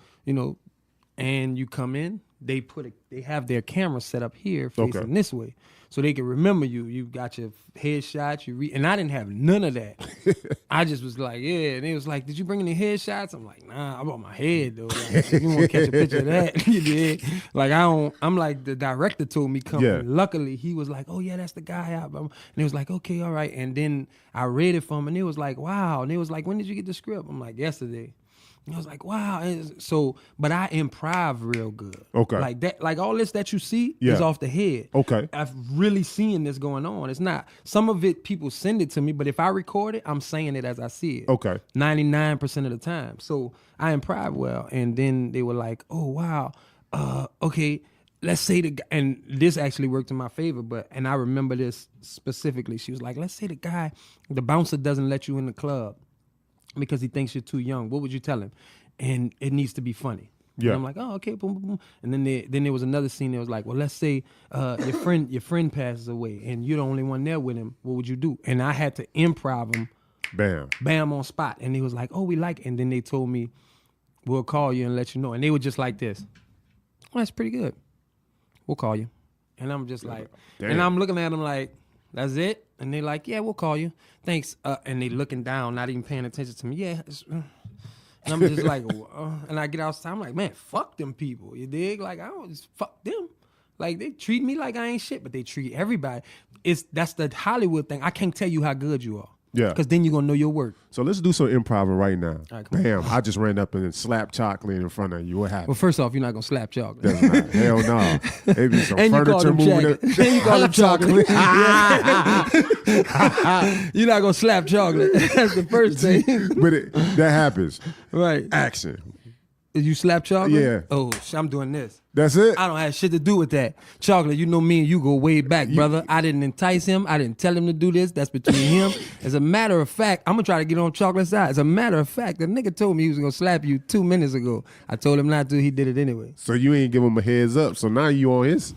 and you come in. They have their camera set up here facing this way, so they can remember you. You got your headshots. And I didn't have none of that. I just was like, yeah. And they was like, did you bring any headshots? I'm like, nah, I brought my head though. Like, you want to catch a picture of that? You did. Like I'm like, the director told me come. Yeah. Luckily, he was like, oh yeah, that's the guy. And it was like, okay, all right. And then I read it for him, and it was like, wow. And it was like, when did you get the script? I'm like, yesterday. And I was like, wow. And so, but I improv real good. Okay. Like that, like all this that you see is off the head. Okay. I've really seen this going on. It's not, some of it people send it to me, but if I record it, I'm saying it as I see it. Okay. 99% of the time. So I improv well. And then they were like, oh, wow. Okay. Let's say and this actually worked in my favor, and I remember this specifically. She was like, let's say the bouncer doesn't let you in the club because he thinks you're too young. What would you tell him? And it needs to be funny. Yeah. And I'm like, oh, okay, boom, boom, boom. And then there was another scene that was like, well, let's say your friend passes away and you're the only one there with him. What would you do? And I had to improv him. Bam on spot. And he was like, oh, and then they told me, we'll call you and let you know. And they were just like this. Well, that's pretty good. We'll call you. And I'm just like, and I'm looking at them like, that's it? And they like, yeah, we'll call you. Thanks. And they looking down, not even paying attention to me. Yeah. And I'm just like, and I get outside. I'm like, man, fuck them people. You dig? Like, I don't just fuck them. Like, they treat me like I ain't shit, but they treat everybody. That's the Hollywood thing. I can't tell you how good you are. Yeah. Because then you're going to know your work. So let's do some improv right now. All right, come on. Bam. I just ran up and slapped chocolate in front of you. What happened? Well, first off, you're not going to slap chocolate. That's not, hell no. Maybe some And you call furniture them moving. chocolate. And you call them chocolate. You're not going to slap chocolate. That's the first thing. But that happens. Right. Action. Did you slap chocolate? Yeah. Oh, I'm doing this. That's it? I don't have shit to do with that. Chocolate, you know me and you go way back, brother. I didn't entice him. I didn't tell him to do this. That's between him. As a matter of fact, I'm going to try to get on Chocolate's side. As a matter of fact, the nigga told me he was going to slap you 2 minutes ago. I told him not to. He did it anyway. So you ain't give him a heads up. So now you on his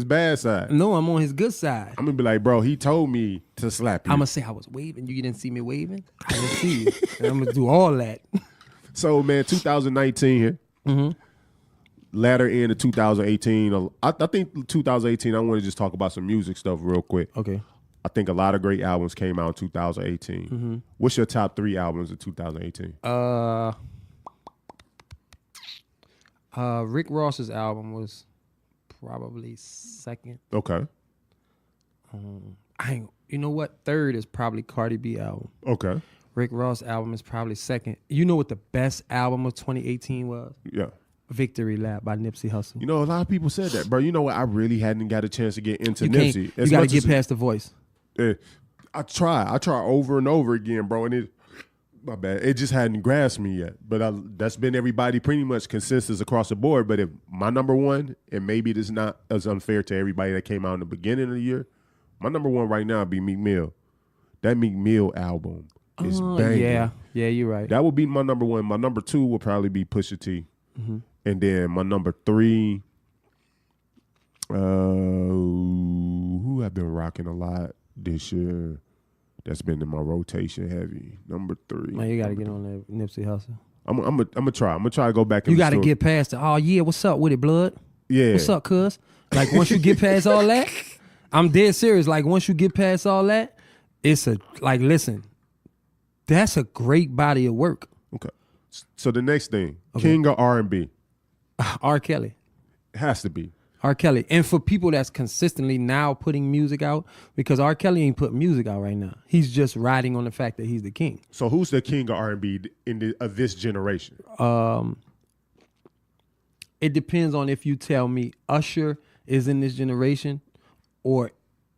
bad side. No, I'm on his good side. I'm going to be like, bro, he told me to slap you. I'm going to say I was waving. You didn't see me waving? I didn't see you. And I'm going to do all that. So, man, 2019 here. Mm-hmm. Latter end of 2018. I think 2018, I want to just talk about some music stuff real quick. Okay. I think a lot of great albums came out in 2018. Mm-hmm. What's your top 3 albums of 2018? Rick Ross's album was probably second. Okay. You know what? Third is probably Cardi B album. Okay. Rick Ross album is probably second. You know what the best album of 2018 was? Yeah. Victory Lap by Nipsey Hussle. You know, a lot of people said that, bro. You know what? I really hadn't got a chance to get into Nipsey. You got to get past the voice. I try over and over again, bro, and my bad. It just hadn't grasped me yet. But that's been everybody pretty much consensus across the board. But if my number one, and maybe it is not as unfair to everybody that came out in the beginning of the year, my number one right now would be Meek Mill. That Meek Mill album is banging. Yeah, you're right. That would be my number one. My number 2 would probably be Pusha T. Mm-hmm. And then my number 3, who I've been rocking a lot this year that's been in my rotation heavy. Number 3. Man, you got to get on that Nipsey Hussle. I'm gonna try. I'm gonna try to go back. You got to get past it. Oh yeah, what's up with it, blood? Yeah. What's up, cuz? Like once you get past all that, I'm dead serious. Like once you get past all that, it's listen, that's a great body of work. Okay. So the next thing, King of R&B. R. Kelly. It has to be. R. Kelly. And for people that's consistently now putting music out, because R. Kelly ain't putting music out right now. He's just riding on the fact that he's the king. So who's the king of R&B of this generation? It depends on if you tell me Usher is in this generation or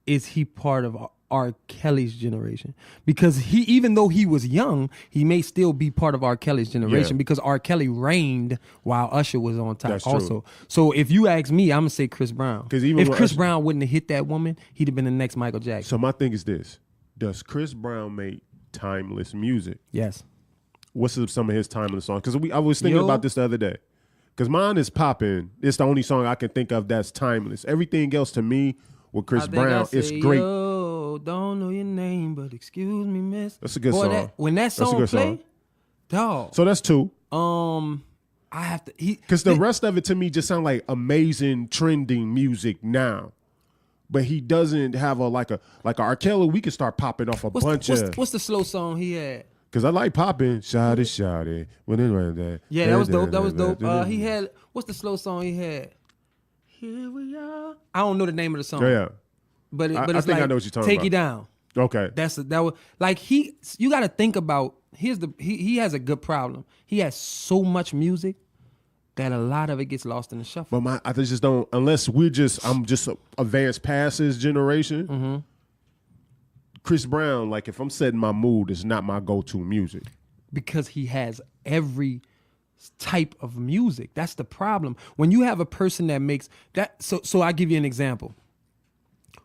is he part of R. Kelly's generation? Because he, even though he was young, he may still be part of R. Kelly's generation because R. Kelly reigned while Usher was on top. That's also. true. So if you ask me, I'm gonna say Chris Brown. Because even if Chris Usher, Brown wouldn't have hit that woman, he'd have been the next Michael Jackson. So my thing is this: does Chris Brown make timeless music? Yes. What's some of his timeless songs? Because I was thinking about this the other day. Because mine is Poppin'. It's the only song I can think of that's timeless. Everything else to me with Chris Brown is great. Yo, don't know your name, but excuse me, miss. That's a good song. When that song play, dog. So that's two. I have to. Because the rest of it to me just sound like amazing trending music now. But he doesn't have like a R. Kelly. We could start popping off bunch of. What's the slow song he had? Because I like popping. Shout it. Yeah, that was dope. That was dope. He had, what's the slow song he had? Here we are. I don't know the name of the song. Yeah. But it's I think like, I know what you're talking Take about. You Down. Okay. That was like you got to think about, he has a good problem. He has so much music that a lot of it gets lost in the shuffle. But I just don't, unless I'm just advanced past his generation. Mm-hmm. Chris Brown, like if I'm setting my mood, is not my go-to music. Because he has every type of music. That's the problem. When you have a person that makes that, so I'll give you an example.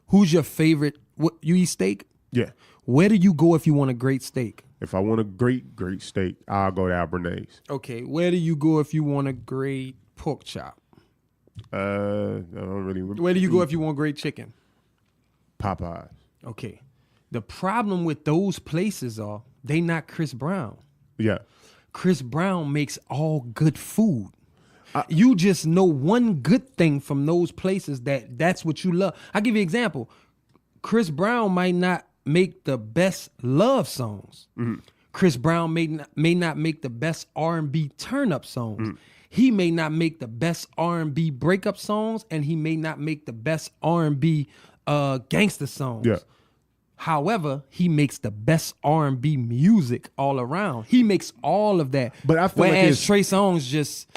Who's your favorite? You eat steak? Yeah. Where do you go if you want a great steak? If I want a great steak, I'll go to Albernays. Okay. Where do you go if you want a great pork chop? I don't really. Where do you go if you want great chicken? Popeyes. Okay. The problem with those places are they not Chris Brown. Yeah. Chris Brown makes all good food. You just know one good thing from those places that's what you love. I'll give you an example. Chris Brown might not make the best love songs. Mm-hmm. Chris Brown may not make the best R&B turn-up songs. Mm-hmm. He may not make the best R&B breakup songs, and he may not make the best R&B gangster songs. Yeah. However, he makes the best R&B music all around. He makes all of that. But I feel whereas Trey Songz just,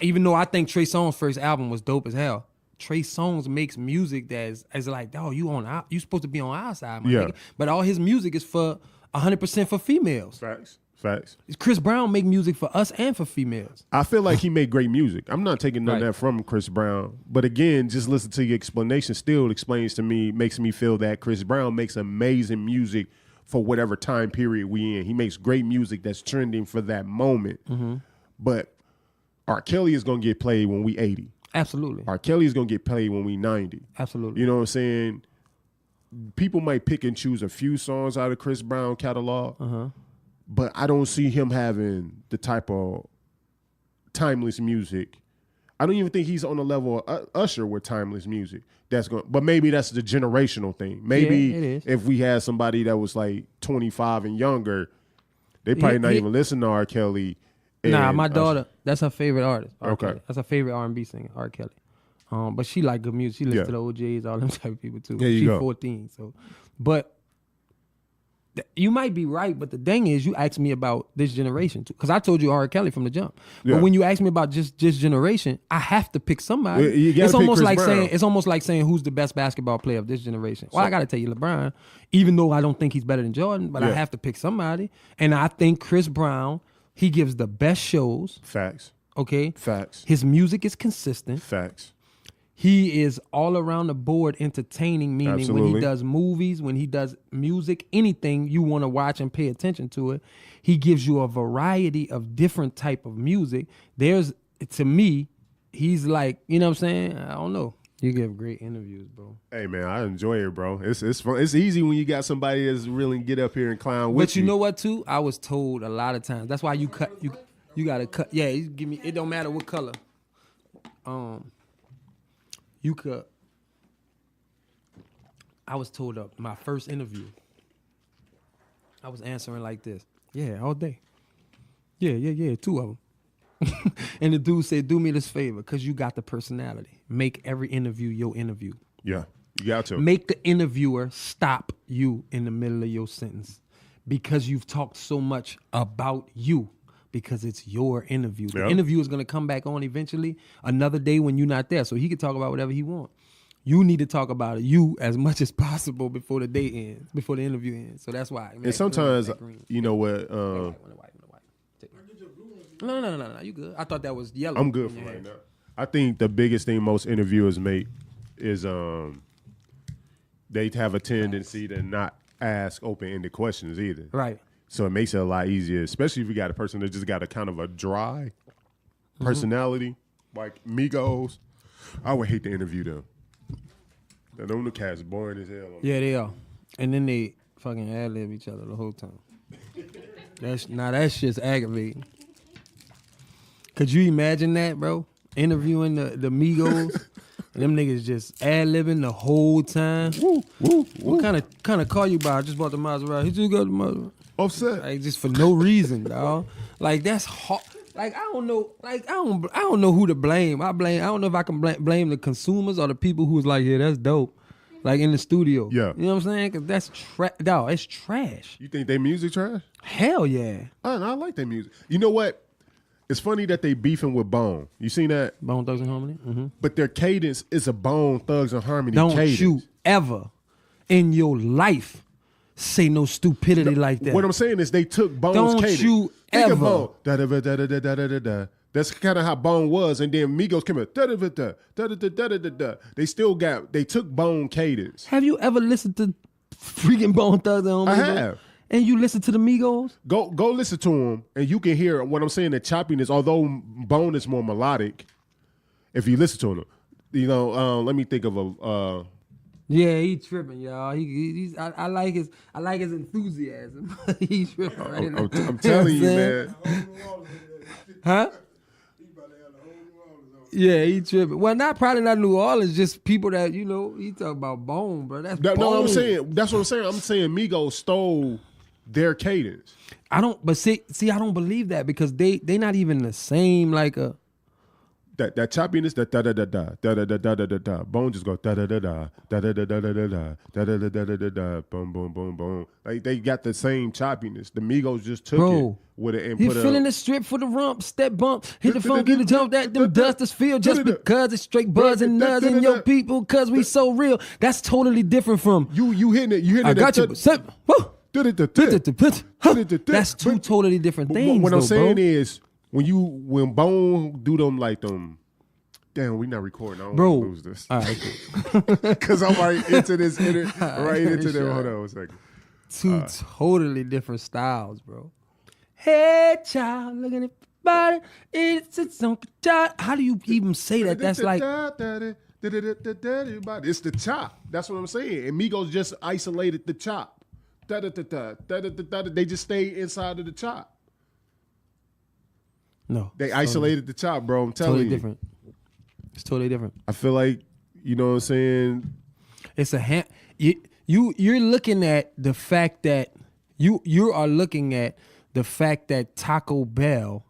even though I think Trey Songz' first album was dope as hell, Trey Songz makes music that is like, oh, you supposed to be on our side, my nigga. But all his music is for 100% for females. Facts. Chris Brown make music for us and for females. I feel like he made great music. I'm not taking none of that from Chris Brown. But again, just listen to your explanation still explains to me, makes me feel that Chris Brown makes amazing music for whatever time period we in. He makes great music that's trending for that moment. Mm-hmm. But R. Kelly is going to get played when we 80. Absolutely. R. Kelly is going to get played when we 90. Absolutely. You know what I'm saying? People might pick and choose a few songs out of Chris Brown catalog. Uh-huh. But I don't see him having the type of timeless music. I don't even think he's on the level of Usher with timeless music. But maybe that's the generational thing. Maybe if we had somebody that was like 25 and younger, they probably not even listen to R. Kelly. Nah, my daughter, that's her favorite artist. Okay. Kelly. That's her favorite R&B singer, R. Kelly. But she like good music. She listens to the OJs, all them type of people too. She's 14, so. But you might be right, but the thing is, you asked me about this generation too, because I told you R. Kelly from the jump. Yeah. But when you ask me about just generation, I have to pick somebody. It's almost like saying who's the best basketball player of this generation. Well, I got to tell you LeBron, even though I don't think he's better than Jordan, but I have to pick somebody. And I think Chris Brown, he gives the best shows. Facts. Okay. Facts. His music is consistent. Facts. He is all around the board entertaining, meaning Absolutely. when he does movies, when he does music, anything you want to watch and pay attention to it, he gives you a variety of different type of music. To me, he's like, you know what I'm saying? I don't know. You give great interviews, bro. Hey, man, I enjoy it, bro. It's fun. It's easy when you got somebody that's really get up here and clown with you. But you know what, too? I was told a lot of times. That's why you got to cut. Yeah, give me. It don't matter what color. You could. I was told my first interview, I was answering like this. Yeah, all day. Yeah, 2 of them. And the dude said, do me this favor, because you got the personality. Make every interview your interview. Yeah, you got to. Make the interviewer stop you in the middle of your sentence because you've talked so much about you, because it's your interview. The interview is going to come back on eventually another day when you're not there, so he can talk about whatever he wants. You need to talk about you as much as possible before the day ends, before the interview ends. So that's why. And sometimes, you know what? No, you good. I thought that was yellow. I'm good for right now. I think the biggest thing most interviewers make is they have a tendency to not ask open-ended questions either. Right. So it makes it a lot easier, especially if you got a person that just got a kind of a dry personality, like Migos. I would hate to interview them. Them cats boring as hell. Yeah, they are. And then they fucking ad-lib each other the whole time. That shit's aggravating. Could you imagine that, bro? Interviewing the Migos, and them niggas just ad-libbing the whole time. What kind of car you buy? I just bought the Maserati. He just got the Maserati. Offset. Like, just for no reason, dog. Like, that's hard. Like, I don't know. Like, I don't know who to blame. I don't know if I can blame the consumers or the people who was like, yeah, that's dope. Like, in the studio. Yeah. You know what I'm saying? Because that's dog. It's trash. You think they music trash? Hell yeah. I like their music. You know what? It's funny that they beefing with Bone. You seen that? Bone Thugs and Harmony? Mm-hmm. But their cadence is a Bone Thugs and Harmony don't cadence. You ever in your life say no stupidity like that. What I'm saying is they took Bone's don't cadence. You Think ever. of Bone. Da-da-da-da-da-da-da-da. That's kind of how Bone was. And then Migos came out. Da-da-da-da-da-da-da-da. They took Bone cadence. Have you ever listened to freaking Bone Thugs and Harmony? I have. And you listen to the Migos? Go listen to them, and you can hear what I'm saying, the choppiness, although Bone is more melodic, if you listen to them. You know, let me think of a... yeah, he tripping, y'all. He's I like his enthusiasm. He tripping right now. I'm telling you, man. Huh? Yeah, he tripping. Well, probably not New Orleans, just people that, you know, he talk about Bone, bro. That's Bone. No, I'm saying, that's what I'm saying. I'm saying Migos stole their cadence. I don't I don't believe that, because they not even the same, like a that choppiness, that da da da da da da da da da da da. Bone just go da da da da da da da da da da da da da da da da da. Boom boom boom boom. Like they got the same choppiness. The Migos just took it with it and he put it. Feeling the strip for the rump, step bump, hit the phone, get the jump that them dusters feel just because it's straight buzz and nuzz in your people, cause we so real. That's totally different from you hitting it. You hitting I it. got you. That's two totally different things. What I'm saying bro. is when Bone do them like them. Damn, we not recording. I don't bro, want to lose this. All right, because I'm right into this. Right into them. Hold on a second. Two totally different styles, bro. Hey, child, looking at your body. It's on child. How do you even say that? That's like it's the chop. That's what I'm saying. And Migos just isolated the chop. They just stayed inside of the chop. No, they isolated the chop, bro. I'm telling totally you, different. It's totally different. I feel like, you know what I'm saying. It's a you're looking at the fact that you are looking at the fact that Taco Bell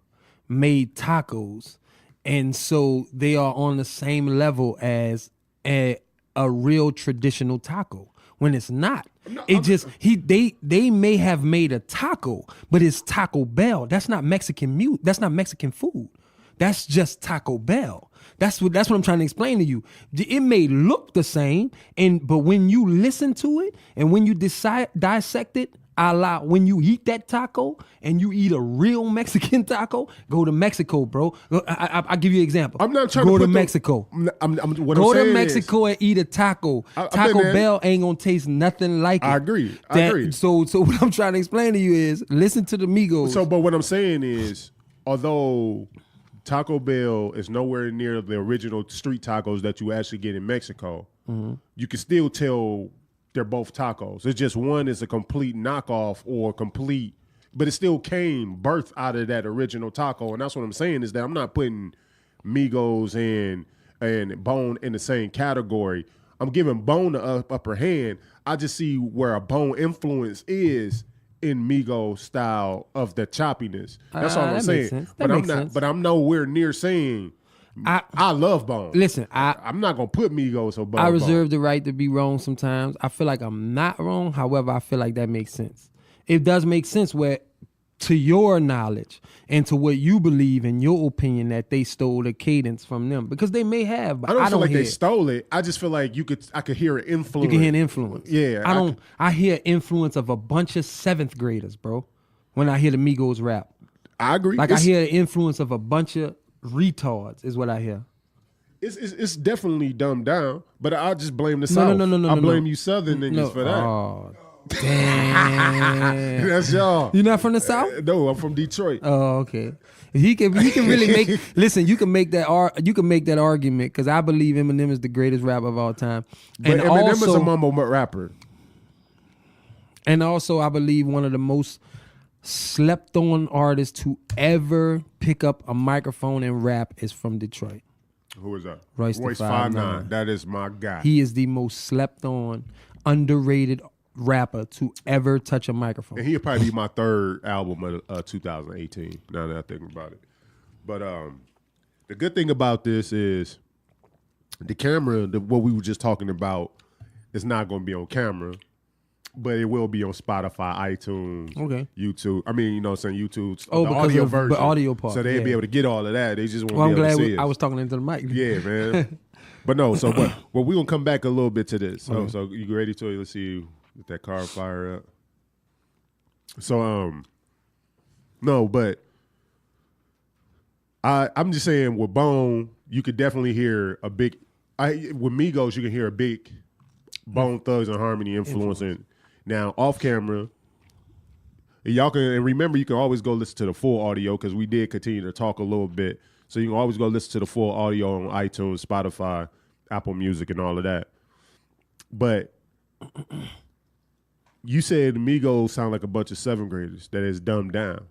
made tacos, and so they are on the same level as a real traditional taco, when it's not. They may have made a taco, but it's Taco Bell. That's not Mexican That's not Mexican food. That's just Taco Bell. That's what I'm trying to explain to you. It may look the same, but when you listen to it and when you dissect it, when you eat that taco and you eat a real Mexican taco, go to Mexico, bro. I'll give you an example. I'm not trying to go to Mexico. Go to Mexico and eat a taco. Taco Bell ain't gonna taste nothing like it. I agree. So what I'm trying to explain to you is listen to the Migos. But what I'm saying is, although Taco Bell is nowhere near the original street tacos that you actually get in Mexico, you can still tell they're both tacos. It's just one is a complete knockoff or complete, but it still came birthed out of that original taco. And that's what I'm saying is that I'm not putting Migos and Bone in the same category. I'm giving Bone the upper hand. I just see where a Bone influence is in Migos style of the choppiness. That's all I'm that saying. makes sense. But That I'm makes not. sense. But I'm nowhere near saying I love Bone. Listen, I'm not gonna put Migos or Bone. I reserve the right to be wrong sometimes. I feel like I'm not wrong. However, I feel like that makes sense. It does make sense where, to your knowledge and to what you believe in your opinion, that they stole the cadence from them, because they may have. But I don't feel like hear they it. stole it. I just feel like I could hear an influence. You can hear an influence. Yeah, I hear influence of a bunch of 7th graders, bro. When I hear the Migos rap, I agree. like I hear the influence of a bunch of retards is what I hear. It's definitely dumbed down, but I just blame the South. No, I blame you Southern niggas for that. Oh, damn. That's y'all. You're not from the South? No, I'm from Detroit. Oh, okay. He can really make. Listen, you can make that argument, because I believe Eminem is the greatest rapper of all time. But And Eminem also, is a mumble rapper. And also, I believe one of the most slept on artists to ever pick up a microphone and rap is from Detroit. Who is that? Royce the Royce 5'9". That is my guy. He is the most slept on, underrated rapper to ever touch a microphone. And he'll probably be my third album of 2018, now that I think about it. But the good thing about this is the camera, what we were just talking about, is not going to be on camera, but it will be on Spotify, iTunes, Okay. YouTube. I mean, you know what I'm saying, YouTube, Oh, the because audio of version. the audio part, So they'll yeah. be able to get all of that. They just won't Well, I'm be able glad to see it. I was talking into the mic. Yeah, man. But no, so but we're gonna come back a little bit to this. So so you ready to let's see get that car fire up. So no, but I'm just saying with Bone, you could definitely hear a big with Migos, you can hear a big Bone Thugs and Harmony influencing. Now off camera, y'all can, and remember you can always go listen to the full audio, because we did continue to talk a little bit. So you can always go listen to the full audio on iTunes, Spotify, Apple Music, and all of that. But you said Migos sound like a bunch of 7th graders that is dumbed down.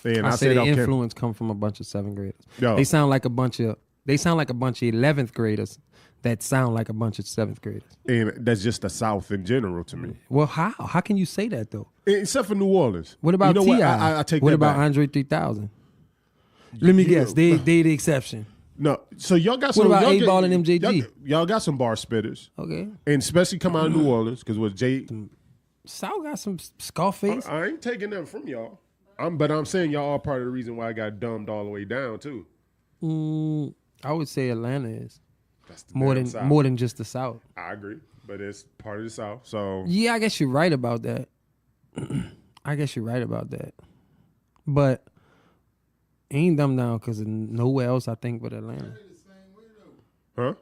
And I say said the off camera, influence come from a bunch of 7th graders. Yo. They sound like a bunch of 11th graders that sound like a bunch of 7th graders. and that's just the South in general to me. Well, how? How can you say that though? Except for New Orleans. What about you know T.I.? What? I take what that about back. Andre 3000? Let me guess. They the exception. No, so y'all got What some. about y'all 8 Ball get- and MJG? Y'all got some bar spitters, Okay. and especially come out of New Orleans, because with Jay, South got some Scarface. I ain't taking them from y'all. But I'm saying y'all are part of the reason why I got dumbed all the way down too. I would say Atlanta is That's the more damn than South. more than just the South. I agree, but it's part of the South. So Yeah, I guess you're right about that. But ain't dumb down because nowhere else I think but Atlanta. huh?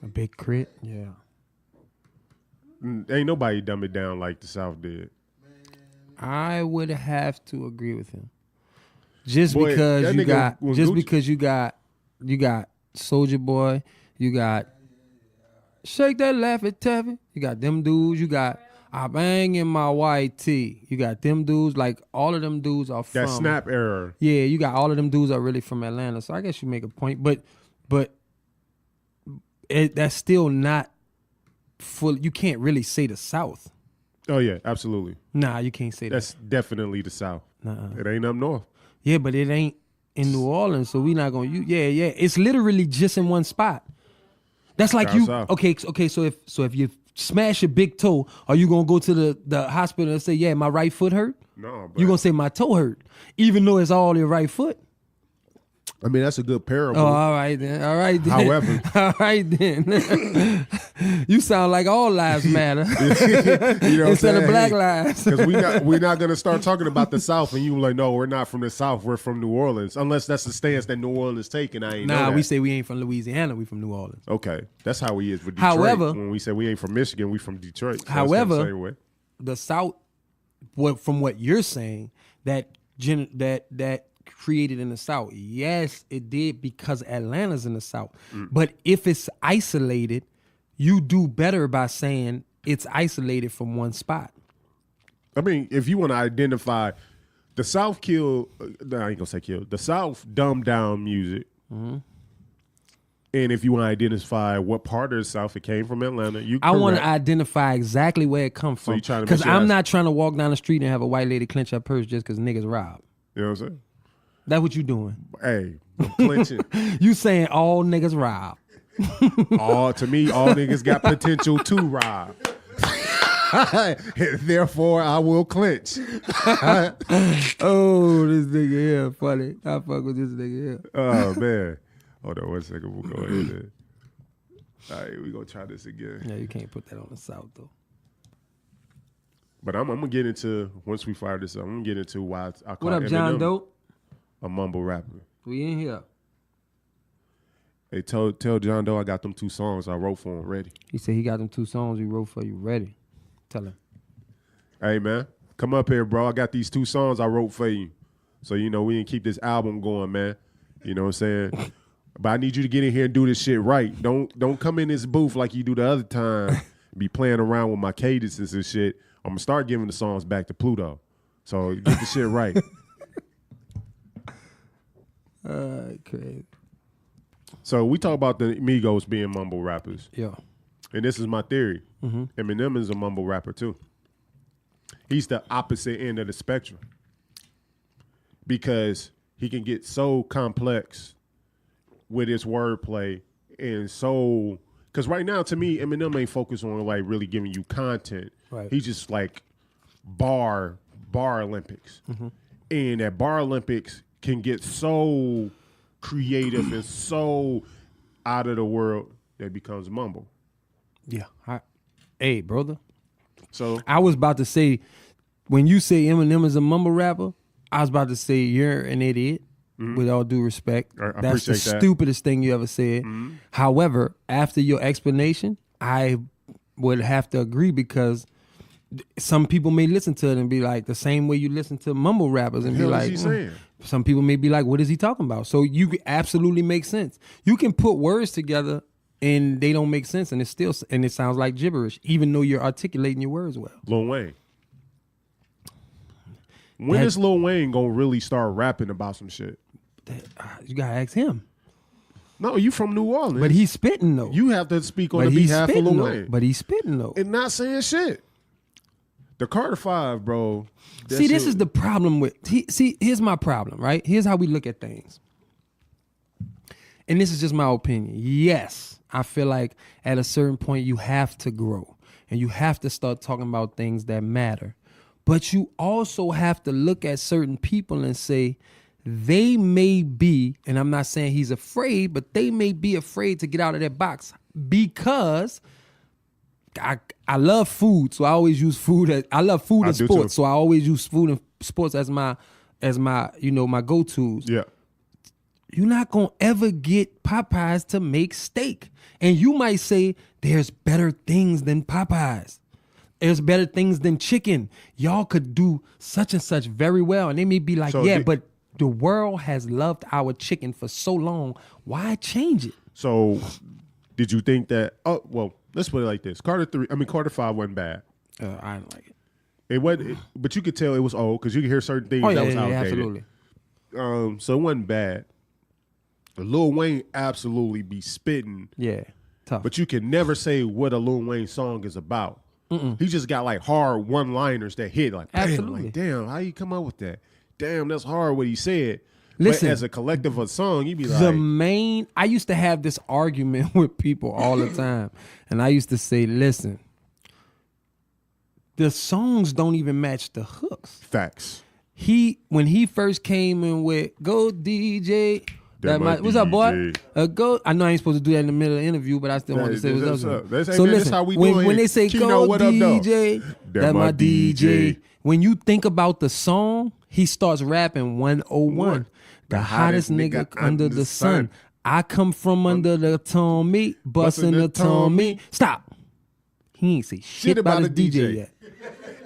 A big crit, yeah. Ain't nobody dumb it down like the South did. I would have to agree with him. Just Boy, because that you nigga got, was just Gucci. because you got Soulja Boy, you got Shake That Laffy Taffy, you got them dudes, you got I Bang in My YT, you got them dudes, like all of them dudes are from That snap error. Yeah, you got all of them dudes are really from Atlanta. So I guess you make a point, but that's still not full. You can't really say the South. Oh yeah, absolutely. Nah, you can't say that. That's definitely the South. Nuh-uh. It ain't up north. Yeah, but it ain't in New Orleans, so we not gonna use. Yeah. It's literally just in one spot. That's like Down you. south. Okay. So if you smash your big toe, are you gonna go to the hospital and say, yeah, my right foot hurt? No, but You gonna say my toe hurt, even though it's all your right foot. I mean that's a good parable. Oh, all right then. However. all right then. You sound like all lives matter You know what instead I'm of black saying? lives. Because we're not gonna start talking about the South, and you like, no, we're not from the South. We're from New Orleans, unless that's the stance that New Orleans taking. I ain't know Nah, that. we say we ain't from Louisiana. We from New Orleans. Okay, that's how we is with Detroit. However- when we say we ain't from Michigan, we from Detroit. So that's However- the same way. The South, from what you're saying, that created in the South. Yes, it did because Atlanta's in the South. But if it's isolated, you do better by saying it's isolated from one spot. I mean, if you want to identify the South killed, I ain't gonna say killed. The South dumbed down music. And if you want to identify what part of the South it came from, Atlanta, I want to identify exactly where it comes from. Because I'm not trying to walk down the street and have a white lady clench her purse just because niggas rob. You know what I'm saying? That's what you doing. Hey, I'm clenching. You saying all niggas rob. To me, all niggas got potential to rob. Therefore, I will clench. Oh, this nigga here funny. I fuck with this nigga here. Oh, man. Hold on 1 second. We'll go ahead. All right, we gonna try this again. Yeah, you can't put that on the South though. But I'm gonna get into, once we fire this up, I'm gonna get into why I call What up, Eminem John Doe? a mumble rapper. We in here. Hey, tell John Doe I got them 2 songs I wrote for him ready. He said he got them 2 songs he wrote for you ready. Tell him. Hey, man, come up here, bro. I got these 2 songs I wrote for you. So, we can keep this album going, man. You know what I'm saying? But I need you to get in here and do this shit right. Don't come in this booth like you do the other time. Be playing around with my cadences and shit. I'm gonna start giving the songs back to Pluto. So get the shit right. Crazy. So we talk about the Migos being mumble rappers. Yeah. And this is my theory. Eminem is a mumble rapper too. He's the opposite end of the spectrum. Because he can get so complex with his wordplay and so, because right now to me Eminem ain't focused on like really giving you content. Right. He's just like bar Olympics, and that bar Olympics can get so creative and so out of the world that it becomes mumble. Yeah. Hey, brother. So I was about to say, when you say Eminem is a mumble rapper, I was about to say you're an idiot. With all due respect, that's the stupidest thing you ever said. However, after your explanation, I would have to agree because some people may listen to it and be like the same way you listen to mumble rappers and be like, some people may be like, what is he talking about? So you absolutely make sense. You can put words together and they don't make sense and it sounds like gibberish, even though you're articulating your words well. Lil Wayne. When is Lil Wayne gonna really start rapping about some shit? You gotta ask him. No, you from New Orleans. But he's spitting though. You have to speak on the behalf of Lil Wayne. But he's spitting though. And not saying shit. The Carter 5, bro. See, this is the problem with, here's my problem, right? Here's how we look at things. And this is just my opinion. Yes, I feel like at a certain point you have to grow and you have to start talking about things that matter. But you also have to look at certain people and say, they may be, and I'm not saying he's afraid, but they may be afraid to get out of their box because I love food, so I always use food. I love food and sports, so I always use food and sports as my my go-tos. Yeah. You're not gonna ever get Popeyes to make steak, and you might say there's better things than Popeyes. There's better things than chicken. Y'all could do such and such very well, and they may be like, but the world has loved our chicken for so long. Why change it? So, did you think that? Oh, well, let's put it like this: Carter 5 wasn't bad. I didn't like it. It wasn't, but you could tell it was old because you could hear certain things that was outdated. Absolutely. So it wasn't bad. Lil Wayne absolutely be spitting. Yeah, tough. But you can never say what a Lil Wayne song is about. He just got like hard one-liners that hit like, absolutely. Like, damn, how you come up with that? Damn, that's hard what he said. Listen, but as a collective of song, you be like, I used to have this argument with people all the time, and I used to say, listen, the songs don't even match the hooks. Facts. When he first came in with "Go DJ," what's up, boy? Go. I know I ain't supposed to do that in the middle of the interview, but I still want to say what's up. So listen, how we when they say "Go DJ," that my DJ. When you think about the song, he starts rapping 101. The hottest nigga under the sun. I come from under the Tommy, busting the Tommy. Stop. He ain't say shit about the DJ yet.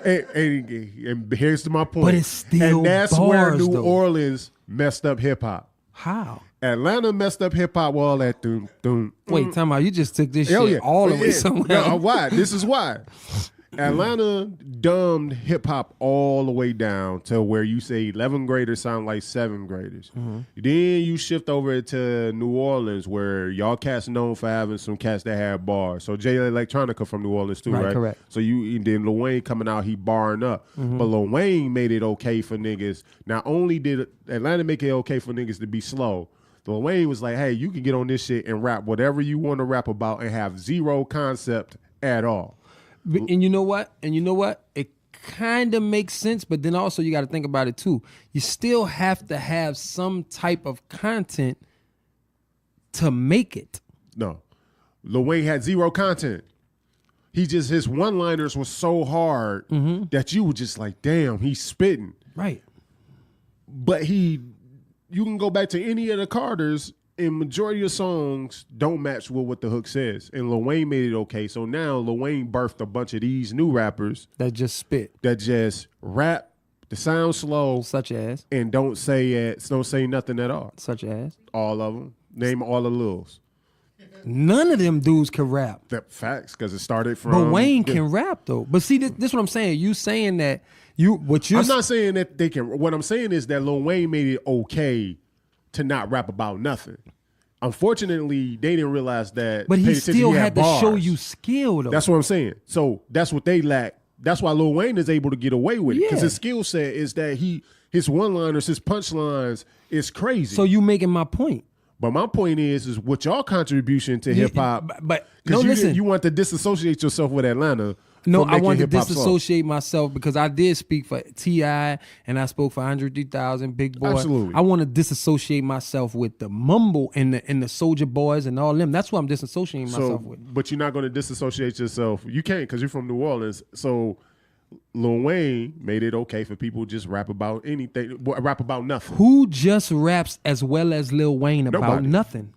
And here's my point. But it's still and that's bars, where New though. Orleans messed up hip hop. How? Atlanta messed up hip hop with all that doom. Wait, time out. You just took this shit all the way somewhere. No, why? This is why. Atlanta dumbed hip hop all the way down to where you say 11th graders sound like 7th graders. Mm-hmm. Then you shift over to New Orleans, where y'all cats known for having some cats that have bars. So Jay Electronica from New Orleans too, right? Correct. So then Lil Wayne coming out, he barring up. Mm-hmm. But Lil Wayne made it okay for niggas. Not only did Atlanta make it okay for niggas to be slow, Lil Wayne was like, hey, you can get on this shit and rap whatever you want to rap about and have zero concept at all. And you know what? It kind of makes sense, but then also you got to think about it too. You still have to have some type of content to make it. No. Lil Wayne had zero content. His one-liners were so hard that you were just like, damn, he's spitting. Right. But you can go back to any of the Carters, and majority of songs don't match with what the hook says. And Lil Wayne made it okay. So now Lil Wayne birthed a bunch of these new rappers That just spit. that just rap, the sound slow, Such as? and don't say nothing at all. Such as? All of them. Name all the Lils. None of them dudes can rap. That facts, because it started from. But Wayne can rap though. But see, this is what I'm saying. You saying that I'm not saying that they can. What I'm saying is that Lil Wayne made it okay to not rap about nothing. Unfortunately, they didn't realize that. But he still had to show bars. you skill though. That's what I'm saying. So that's what they lack. That's why Lil Wayne is able to get away with it, because Yeah. his skill set is that his one-liners, his punchlines is crazy. So you making my point. But my point is what y'all contribution to hip hop. But no, because listen. you want to disassociate yourself with Atlanta. No, from I making want to hip-hop songs. disassociate myself because I did speak for T.I. and I spoke for Andre 3000, Big Boy. Absolutely. I want to disassociate myself with the Mumble and the Soldier Boys and all them. That's what I'm disassociating myself with. But you're not going to disassociate yourself. You can't, because you're from New Orleans. So Lil Wayne made it okay for people to just rap about anything, rap about nothing. Who just raps as well as Lil Wayne about Nobody. nothing?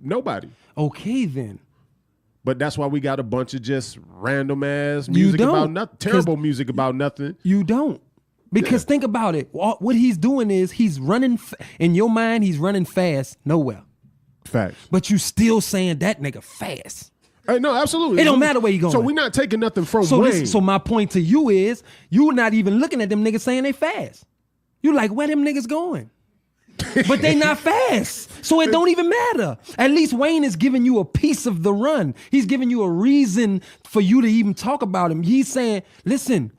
Nobody. Okay, then. But that's why we got a bunch of just random ass music about nothing, terrible music about nothing. You don't. Because think about it. What he's doing is he's running, in your mind, he's running fast nowhere. Facts. But you still saying that nigga fast. No, absolutely. It don't matter where you going. So we're not taking nothing from Wayne. So my point to you is, you not even looking at them niggas saying they fast. You like, where them niggas going? But they not fast. So it don't even matter. At least Wayne is giving you a piece of the run. He's giving you a reason for you to even talk about him. He's saying, listen,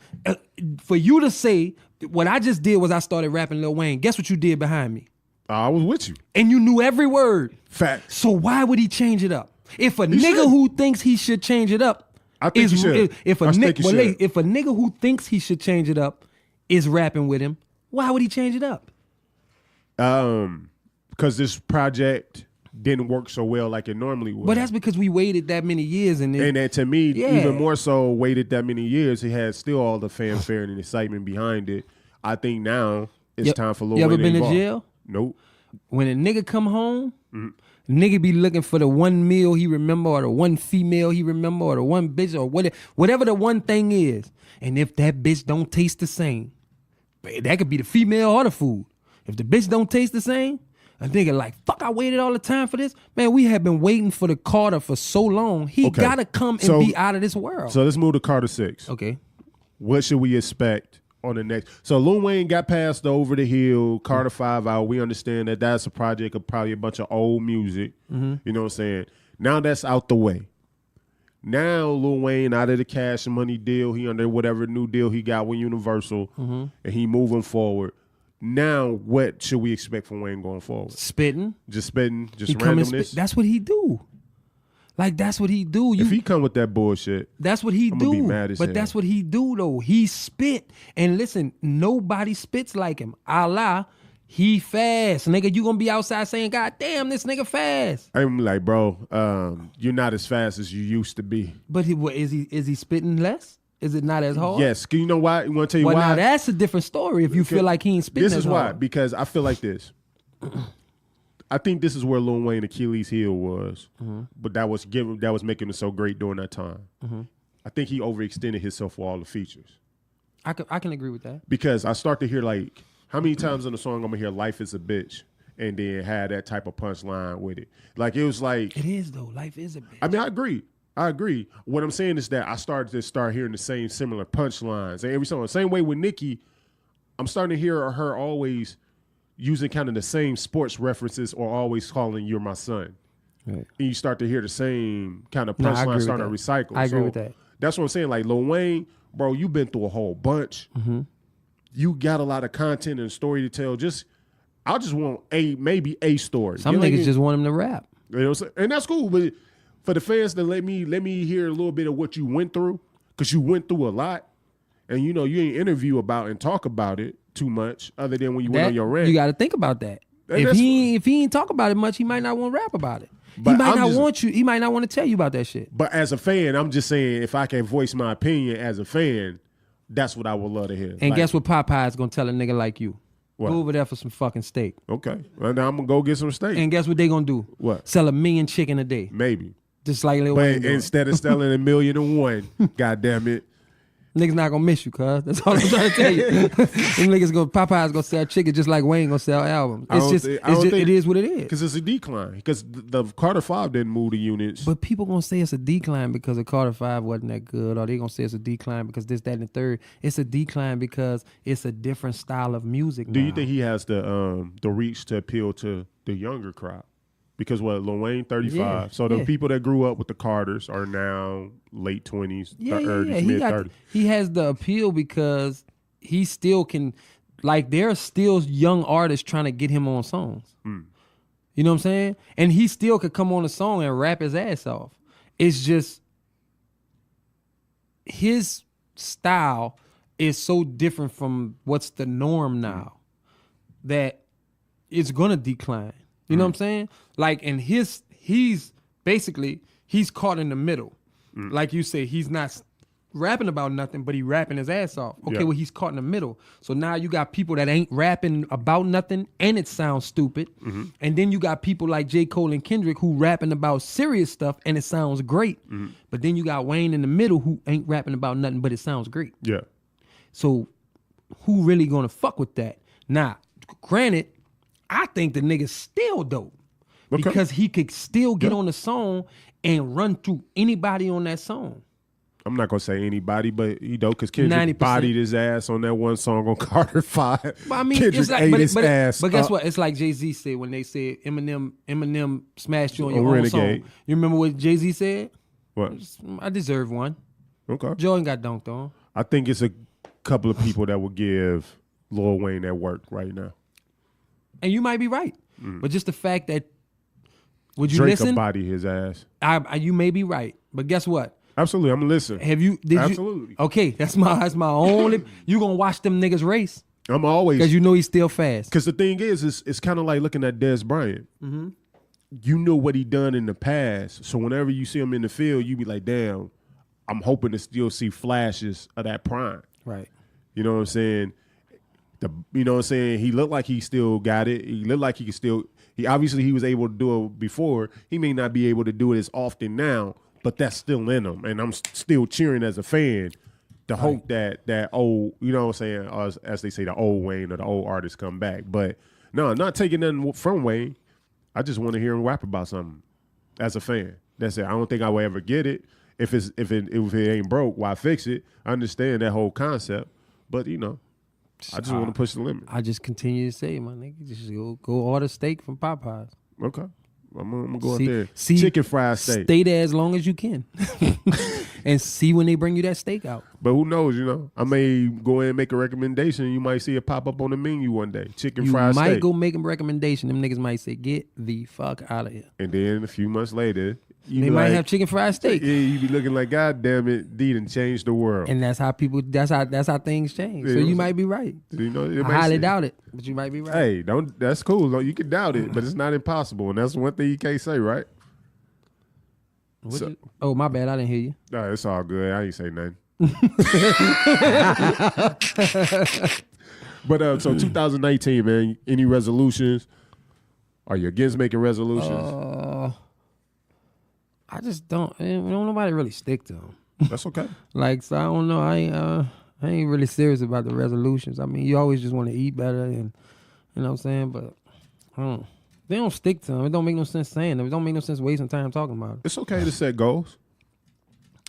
for you to say, what I just did was I started rapping Lil Wayne. Guess what you did behind me? I was with you. And you knew every word. Facts. So why would he change it up? If a nigga who thinks he should change it up, I think he should. If a nigga who thinks he should change it up is rapping with him, why would he change it up? Because this project didn't work so well like it normally would. But that's because we waited that many years, and that to me, even more so, waited that many years. It had still all the fanfare and excitement behind it. I think now it's time for Lil Wayne. You ever been to in jail? Nope. When a nigga come home, nigga be looking for the one meal he remember, or the one female he remember, or the one bitch, or whatever the one thing is. And if that bitch don't taste the same, that could be the female or the food. If the bitch don't taste the same, a nigga like, fuck, I waited all the time for this. Man, we have been waiting for the Carter for so long. He gotta come and be out of this world. So let's move to Carter 6. Okay. What should we expect on the next? So Lil Wayne got passed Over the Hill, Carter 5 out. We understand that that's a project of probably a bunch of old music. You know what I'm saying? Now that's out the way. Now Lil Wayne out of the Cash Money deal. He under whatever new deal he got with Universal, and he moving forward. Now, what should we expect from Wayne going forward? Spitting. Just spitting, just He come and randomness? spit. That's what he do. Like, that's what he do. If he come with that bullshit, that's what he I'm do. gonna be mad as but hell. that's what he do, though. He spit. And listen, nobody spits like him. Allah, he fast. Nigga, you gonna be outside saying, God damn, this nigga fast. I'm like, bro, you're not as fast as you used to be. But is he spitting less? Is it not as hard? Yes. You know why? You want to tell you well, why? now that's a different story if you feel like he ain't spitting This as is why. hard. Because I feel like this. I think this is where Lil Wayne Achilles' heel was, but that was making it so great during that time. I think he overextended himself for all the features. I can agree with that. Because I start to hear, like, how many times in the song I'm gonna hear "Life is a bitch" and then have that type of punchline with it. Like, it was like, It is though. Life is a bitch. I mean, I agree. I agree. What I'm saying is that I started to hearing the same similar punchlines. And every song, the same way with Nicki, I'm starting to hear her always using kind of the same sports references or always calling "You're my son." Right. And you start to hear the same kind of punchlines starting to recycle. I agree with that. That's what I'm saying. Like Lil Wayne, bro, you've been through a whole bunch. Mm-hmm. You got a lot of content and story to tell. I just want maybe a story. Some niggas just want him to rap. You know what I'm saying? And that's cool, but for the fans to let me hear a little bit of what you went through, because you went through a lot, and you ain't interview about and talk about it too much, other than when you went on your rant. You got to think about that. And if he ain't talk about it much, he might not want to rap about it. But he might not want you. He might not want to tell you about that shit. But as a fan, I'm just saying, if I can voice my opinion as a fan, that's what I would love to hear. And guess what Popeye's gonna tell a nigga like you? What? Go over there for some fucking steak. Okay. Well, now I'm going to go get some steak. And guess what they going to do? What? Sell 1 million chicken a day. Maybe. Just like Lil Wayne. But instead of selling 1,000,001, God damn it. Niggas not going to miss you, cuz. That's all I'm trying to tell you. Them niggas Popeye's going to sell chicken just like Wayne going to sell albums. It is what it is. Because it's a decline. Because the Carter 5 didn't move the units. But people going to say it's a decline because the Carter 5 wasn't that good, or they going to say it's a decline because this, that, and the third. It's a decline because it's a different style of music Do you think he has the reach to appeal to the younger crowd? Because Lil Wayne 35. Yeah, so the people that grew up with the Carters are now late 20s, early mid 30s. He has the appeal because he still can, like, there are still young artists trying to get him on songs. Mm. You know what I'm saying? And he still could come on a song and rap his ass off. It's just his style is so different from what's the norm now that it's gonna decline. You know what I'm saying? Like, and he's caught in the middle. Like you say, he's not rapping about nothing, but he rapping his ass off. Okay, well, he's caught in the middle. So now you got people that ain't rapping about nothing and it sounds stupid. Mm-hmm. And then you got people like J. Cole and Kendrick who rapping about serious stuff and it sounds great. Mm-hmm. But then you got Wayne in the middle who ain't rapping about nothing, but it sounds great. Yeah. So who really gonna fuck with that? Now, granted, I think the nigga's still dope because he could still get on the song and run through anybody on that song. I'm not gonna say anybody, but because Kendrick 90%. Bodied his ass on that one song on Carter 5. But I mean, Kendrick ate his ass. But guess what? It's like Jay-Z said when they said Eminem smashed you on your own song. You remember what Jay-Z said? What? I deserve one. Okay. Jordan got dunked on. I think it's a couple of people that will give Lil Wayne that work right now. And you might be right. But just the fact that, would you Drake listen? Drake body his ass. You may be right. But guess what? Absolutely, I'm gonna listen. Absolutely. Okay, that's my only. You gonna watch them niggas race? I'm always, because you know he's still fast. Because the thing is it's kind of like looking at Dez Bryant. Mm-hmm. You know what he done in the past, so whenever you see him in the field, you be like, damn, I'm hoping to still see flashes of that prime. Right. You know what I'm saying? You know what I'm saying? He looked like he still got it. He looked like he could still. He was able to do it before. He may not be able to do it as often now, but that's still in him. And I'm still cheering as a fan to hope that old, you know what I'm saying, as they say, the old Wayne or the old artist come back. But no, I'm not taking nothing from Wayne. I just want to hear him rap about something as a fan. That's it. I don't think I will ever get it. If it ain't broke, why fix it? I understand that whole concept, but I just want to push the limit. I just continue to say, my nigga, just go order steak from Popeyes. Okay. I'm going to go out there. Chicken fried steak. Stay there as long as you can. And see when they bring you that steak out. But who knows, I may go in and make a recommendation. You might see it pop up on the menu one day. Chicken fried steak. You might go make a recommendation. Them niggas might say, get the fuck out of here. And then a few months later, they might have chicken fried steak. Yeah, you be looking like, God damn it, D done changed the world. And that's how things change. Yeah, so you might be right. I highly doubt it, but you might be right. Hey, that's cool. You can doubt it, but it's not impossible. And that's one thing you can't say, right? Oh, my bad. I didn't hear you. No, it's all good. I ain't say nothing. But so 2019, man, any resolutions? Are you against making resolutions? I just don't nobody really stick to them. That's okay. So I don't know. I ain't really serious about the resolutions. I mean, you always just want to eat better, and you know what I'm saying. But they don't stick to them. It don't make no sense saying them. It don't make no sense wasting time talking about it. It's okay to set goals.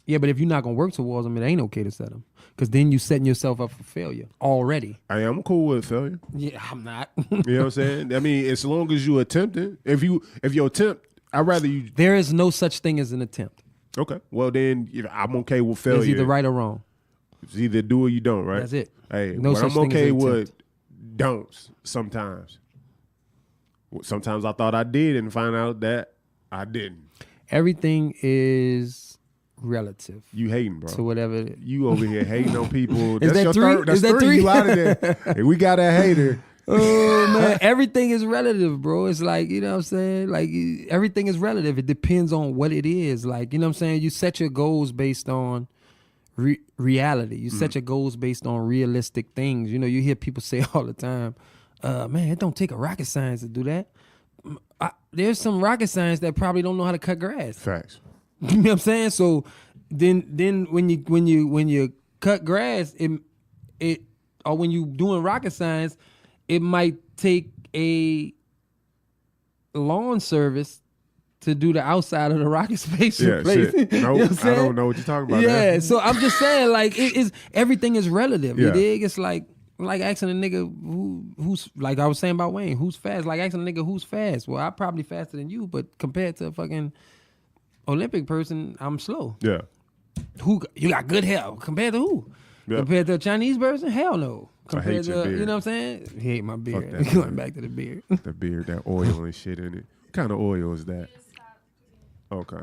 Yeah, but if you're not gonna work towards them, it ain't okay to set them, because then you setting yourself up for failure already. I am cool with failure. Yeah, I'm not. You know what I'm saying? I mean, as long as you attempting. If you attempt, I'd rather you. There is no such thing as an attempt. Okay. Well, then I'm okay with failure. It's either right or wrong. It's either do or you don't, right? That's it. Hey, No but such I'm thing as okay an with attempt. don'ts sometimes. Sometimes I thought I did and find out that I didn't. Everything is relative You hating, bro. to whatever it is. You over here hating on people. Is that your three? third. That's Is that three. three? You out of there. Hey, we got a hater. Oh man, everything is relative, bro. It's like, you know what I'm saying? Like, everything is relative. It depends on what it is. Like, you know what I'm saying? You set your goals based on reality. You set your goals based on realistic things. You know, you hear people say all the time, man, it don't take a rocket science to do that. There's some rocket science that probably don't know how to cut grass. Facts. You know what I'm saying? So then when you cut grass, it or when you doing rocket science, it might take a lawn service to do the outside of the rocket station place. Shit. You know Nope, what I'm I saying? don't know what you're talking about. Yeah, man. so I'm just saying, like, it is, everything is relative. Yeah. You dig? It's like asking a nigga who's, like I was saying about Wayne, who's fast? Like asking a nigga who's fast. Well, I'm probably faster than you, but compared to a fucking Olympic person, I'm slow. Yeah. Who you got good hair compared to who? Yeah. Compared to a Chinese person? Hell no. Compared hate your to, beard. you know what I'm saying? He hate my beard. that Going back to the beard. The beard, that oil and shit in it. What kind of oil is that? Okay.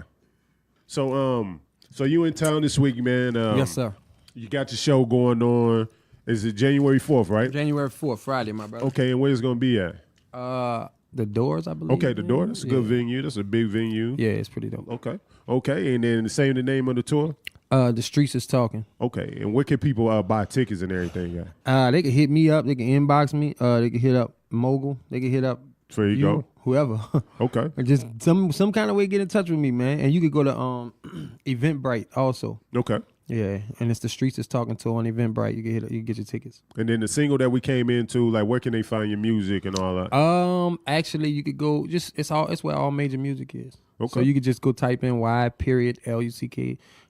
So you in town this week, man. Yes, sir. You got your show going on. Is it January 4th, right? January 4th, Friday, my brother. Okay, and where it's gonna be at? The Doors, I believe. Okay, the Door. That's a good venue. That's a big venue. Yeah, it's pretty dope. Okay, and then the name of the tour. The Streets is Talking. Okay, and where can people buy tickets and everything at? They can hit me up. They can inbox me. They can hit up Mogul. They can hit up There you go. whoever. Okay. Or just some kind of way get in touch with me, man. And you could go to Eventbrite also. Okay. Yeah, and it's The Streets is Talking to on Eventbrite. You can get your tickets. And then the single that we came into, like, where can they find your music and all that? Actually, you could go it's where all major music is. Okay. So you could just go type in Y.Luck.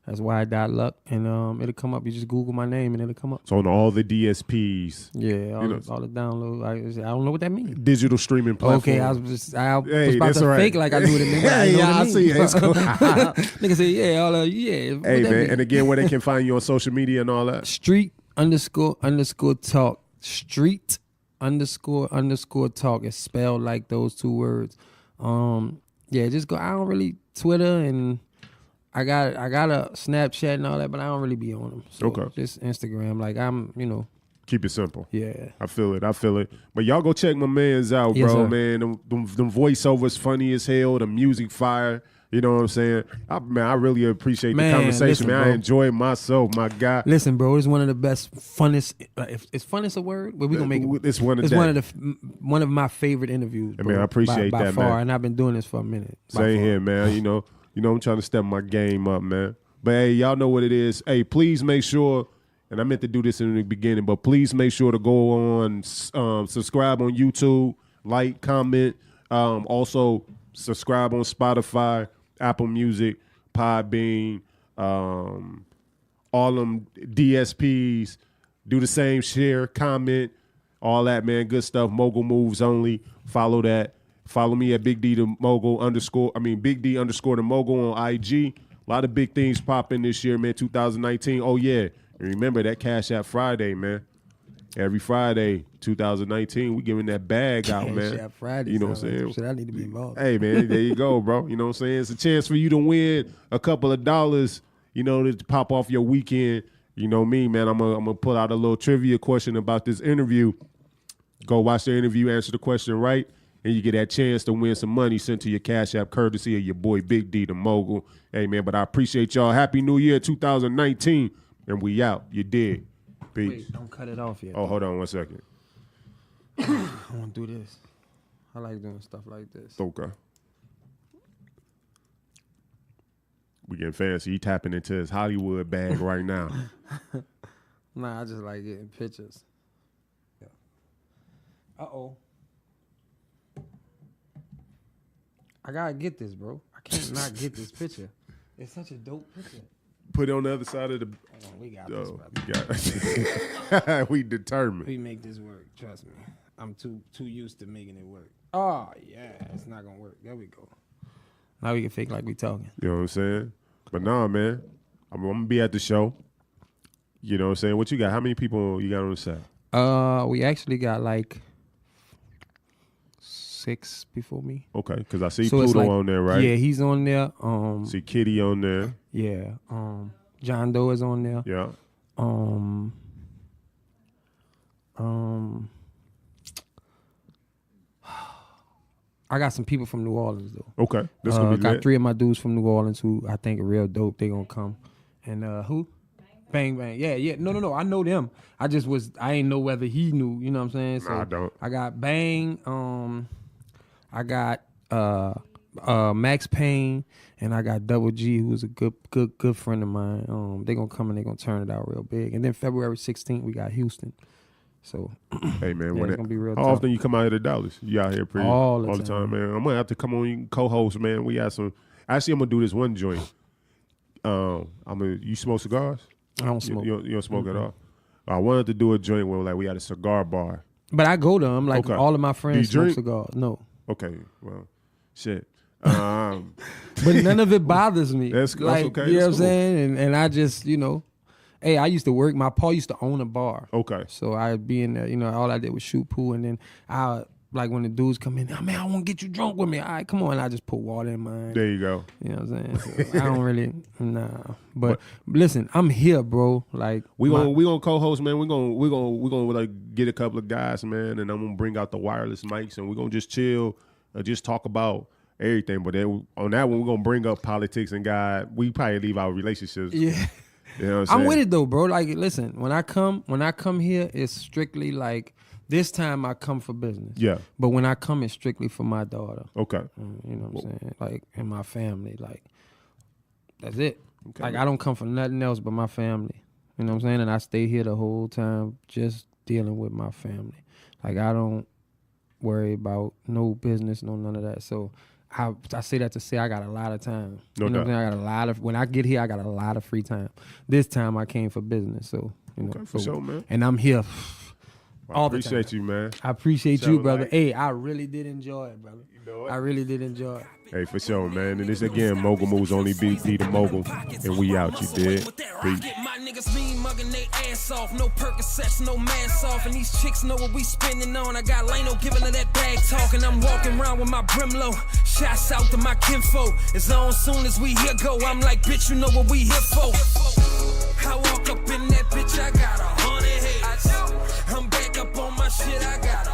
That's Y.Luck, and it'll come up. You just Google my name and it'll come up. So on all the DSPs. Yeah, all the downloads. I don't know what that means. Digital streaming platform. Okay, I was about that's to all right. fake like I knew what it meant. But I didn't know what it I means. see. It's cool. Nigga said, yeah, all Hey, what that man. mean? And again, where they can find you on social media and all that? Street __ talk. Street __ talk is spelled like those two words. Yeah, just go. I don't really Twitter, and I got a Snapchat and all that, but I don't really be on them. So Okay. just Instagram. Like, I'm, Keep it simple. yeah. I feel it. But y'all go check my mans out, Yes, bro, sir. man. Them voiceovers funny as hell. The music fire. You know what I'm saying? I really appreciate the Man, conversation, listen, man. I bro. enjoy myself, my guy. Listen, bro, it's one of the best, funnest. If is funnest a word? But we gonna make it. It's one of It's that. one of my favorite interviews. Bro, I appreciate by that, far, man. and I've been doing this for a minute. by Same far. here, man. You know, I'm trying to step my game up, man. But hey, y'all know what it is. Hey, please make sure, and I meant to do this in the beginning, but please make sure to go on, subscribe on YouTube, like, comment. Also, subscribe on Spotify, Apple Music, Podbean, all them DSPs. Do the same, share, comment, all that, man. Good stuff. Mogul Moves Only. Follow that. Follow me at Big D the Mogul Big D _ the Mogul on IG. A lot of big things popping this year, man. 2019. Oh yeah, and remember that Cash App Friday, man. Every Friday, 2019, we giving that bag out, man. Cash App Friday, you know what I'm son. saying? Shit, I need to be involved. Hey, man, there you go, bro. You know what I'm saying? It's a chance for you to win a couple of dollars, to pop off your weekend. You know me, man. I'm gonna pull out a little trivia question about this interview. Go watch the interview, answer the question right, and you get that chance to win some money sent to your Cash App, courtesy of your boy Big D the Mogul. Hey, man, but I appreciate y'all. Happy New Year 2019, and we out. You dig? Peace. Wait, don't cut it off yet. Oh, hold on one second. I want to do this. I like doing stuff like this. Okay. We getting fancy. He tapping into his Hollywood bag right now. Nah, I just like getting pictures. Yeah. Uh-oh. I gotta get this, bro. I can't not get this picture. It's such a dope picture. put it on the other side of the. We got this, brother. We determined. We make this work. Trust me. I'm too used to making it work. Oh yeah, it's not gonna work. There we go. Now we can fake like we talking. You know what I'm saying? But nah, man, I'm gonna be at the show. You know what I'm saying? What you got? How many people you got on the set? We actually got like 6 before me. Okay, because I see So it's Pluto like- on there, right? Yeah, he's on there. See Kitty on there. Yeah. John Doe is on there. Yeah. I got some people from New Orleans though. Okay, that's gonna be got lit. 3 of my dudes from New Orleans who I think are real dope. They gonna come. And who? Bang Bang. Yeah. No. I know them. I ain't know whether he knew. You know what I'm saying? So Nah, I don't. I got Bang. I got Max Payne, and I got Double G, who's a good friend of mine. They gonna come and they gonna turn it out real big. And then February 16th we got Houston. So Hey man, yeah, when it's gonna be real how tough. often you come out here to Dallas? You out here pretty All the the time, time. man. I'm gonna have to come on and co-host, man. We got some. Actually, I'm gonna do this one joint. You smoke cigars? I don't smoke. You don't smoke at all. I wanted to do a joint where like we had a cigar bar. But I go to them. Like Okay. all of my Do friends you smoke drink? cigars. No. Okay, well, shit. But none of it bothers me. That's like, okay. You know That's what I'm cool. saying? And I just, hey, I used to work. My pa used to own a bar. Okay. So I'd be in there, all I did was shoot pool. And then like when the dudes come in, man, I want to get you drunk with me. All right, come on. I just put water in mine. There you go. You know what I'm saying? So I don't really, nah. But listen, I'm here, bro. Like We gonna co-host, man. We gonna like get a couple of guys, man, and I'm gonna bring out the wireless mics, and we're gonna just chill, just talk about everything. But then on that one, we're gonna bring up politics and God. We probably leave our relationships. Yeah. You know what I'm saying? I'm with it though, bro. Like, listen, when I come here, it's strictly like this time I come for business. Yeah. But when I come, it's strictly for my daughter. Okay. You know what I'm saying? Like, and my family. Like, that's it. Okay. Like, I don't come for nothing else but my family. You know what I'm saying? And I stay here the whole time just dealing with my family. Like, I don't worry about no business, no none of that. So I say that to say I got a lot of time. No you know doubt. what I'm saying? I got when I get here, I got a lot of free time. This time I came for business. So, Okay, for sure, man. And I'm here I all the time. appreciate you, man. I appreciate So, you, brother. like- Hey, I really did enjoy it, brother. know it. I really did enjoy it. Hey, for sure, man. And this again, Mogul Moves only beat the Mogul, and we out. You did. Peace. My niggas mean mugging they ass off. No Percocets, no mask off. And these chicks know what we spending on. I got Lano giving her that bag talk. And I'm walking around with my brim low. Shots out to my kinfo. As long as soon as we here go, I'm like, bitch, you know what we here for. I walk up in that bitch, I got 100 heads. I'm back up on my shit, I got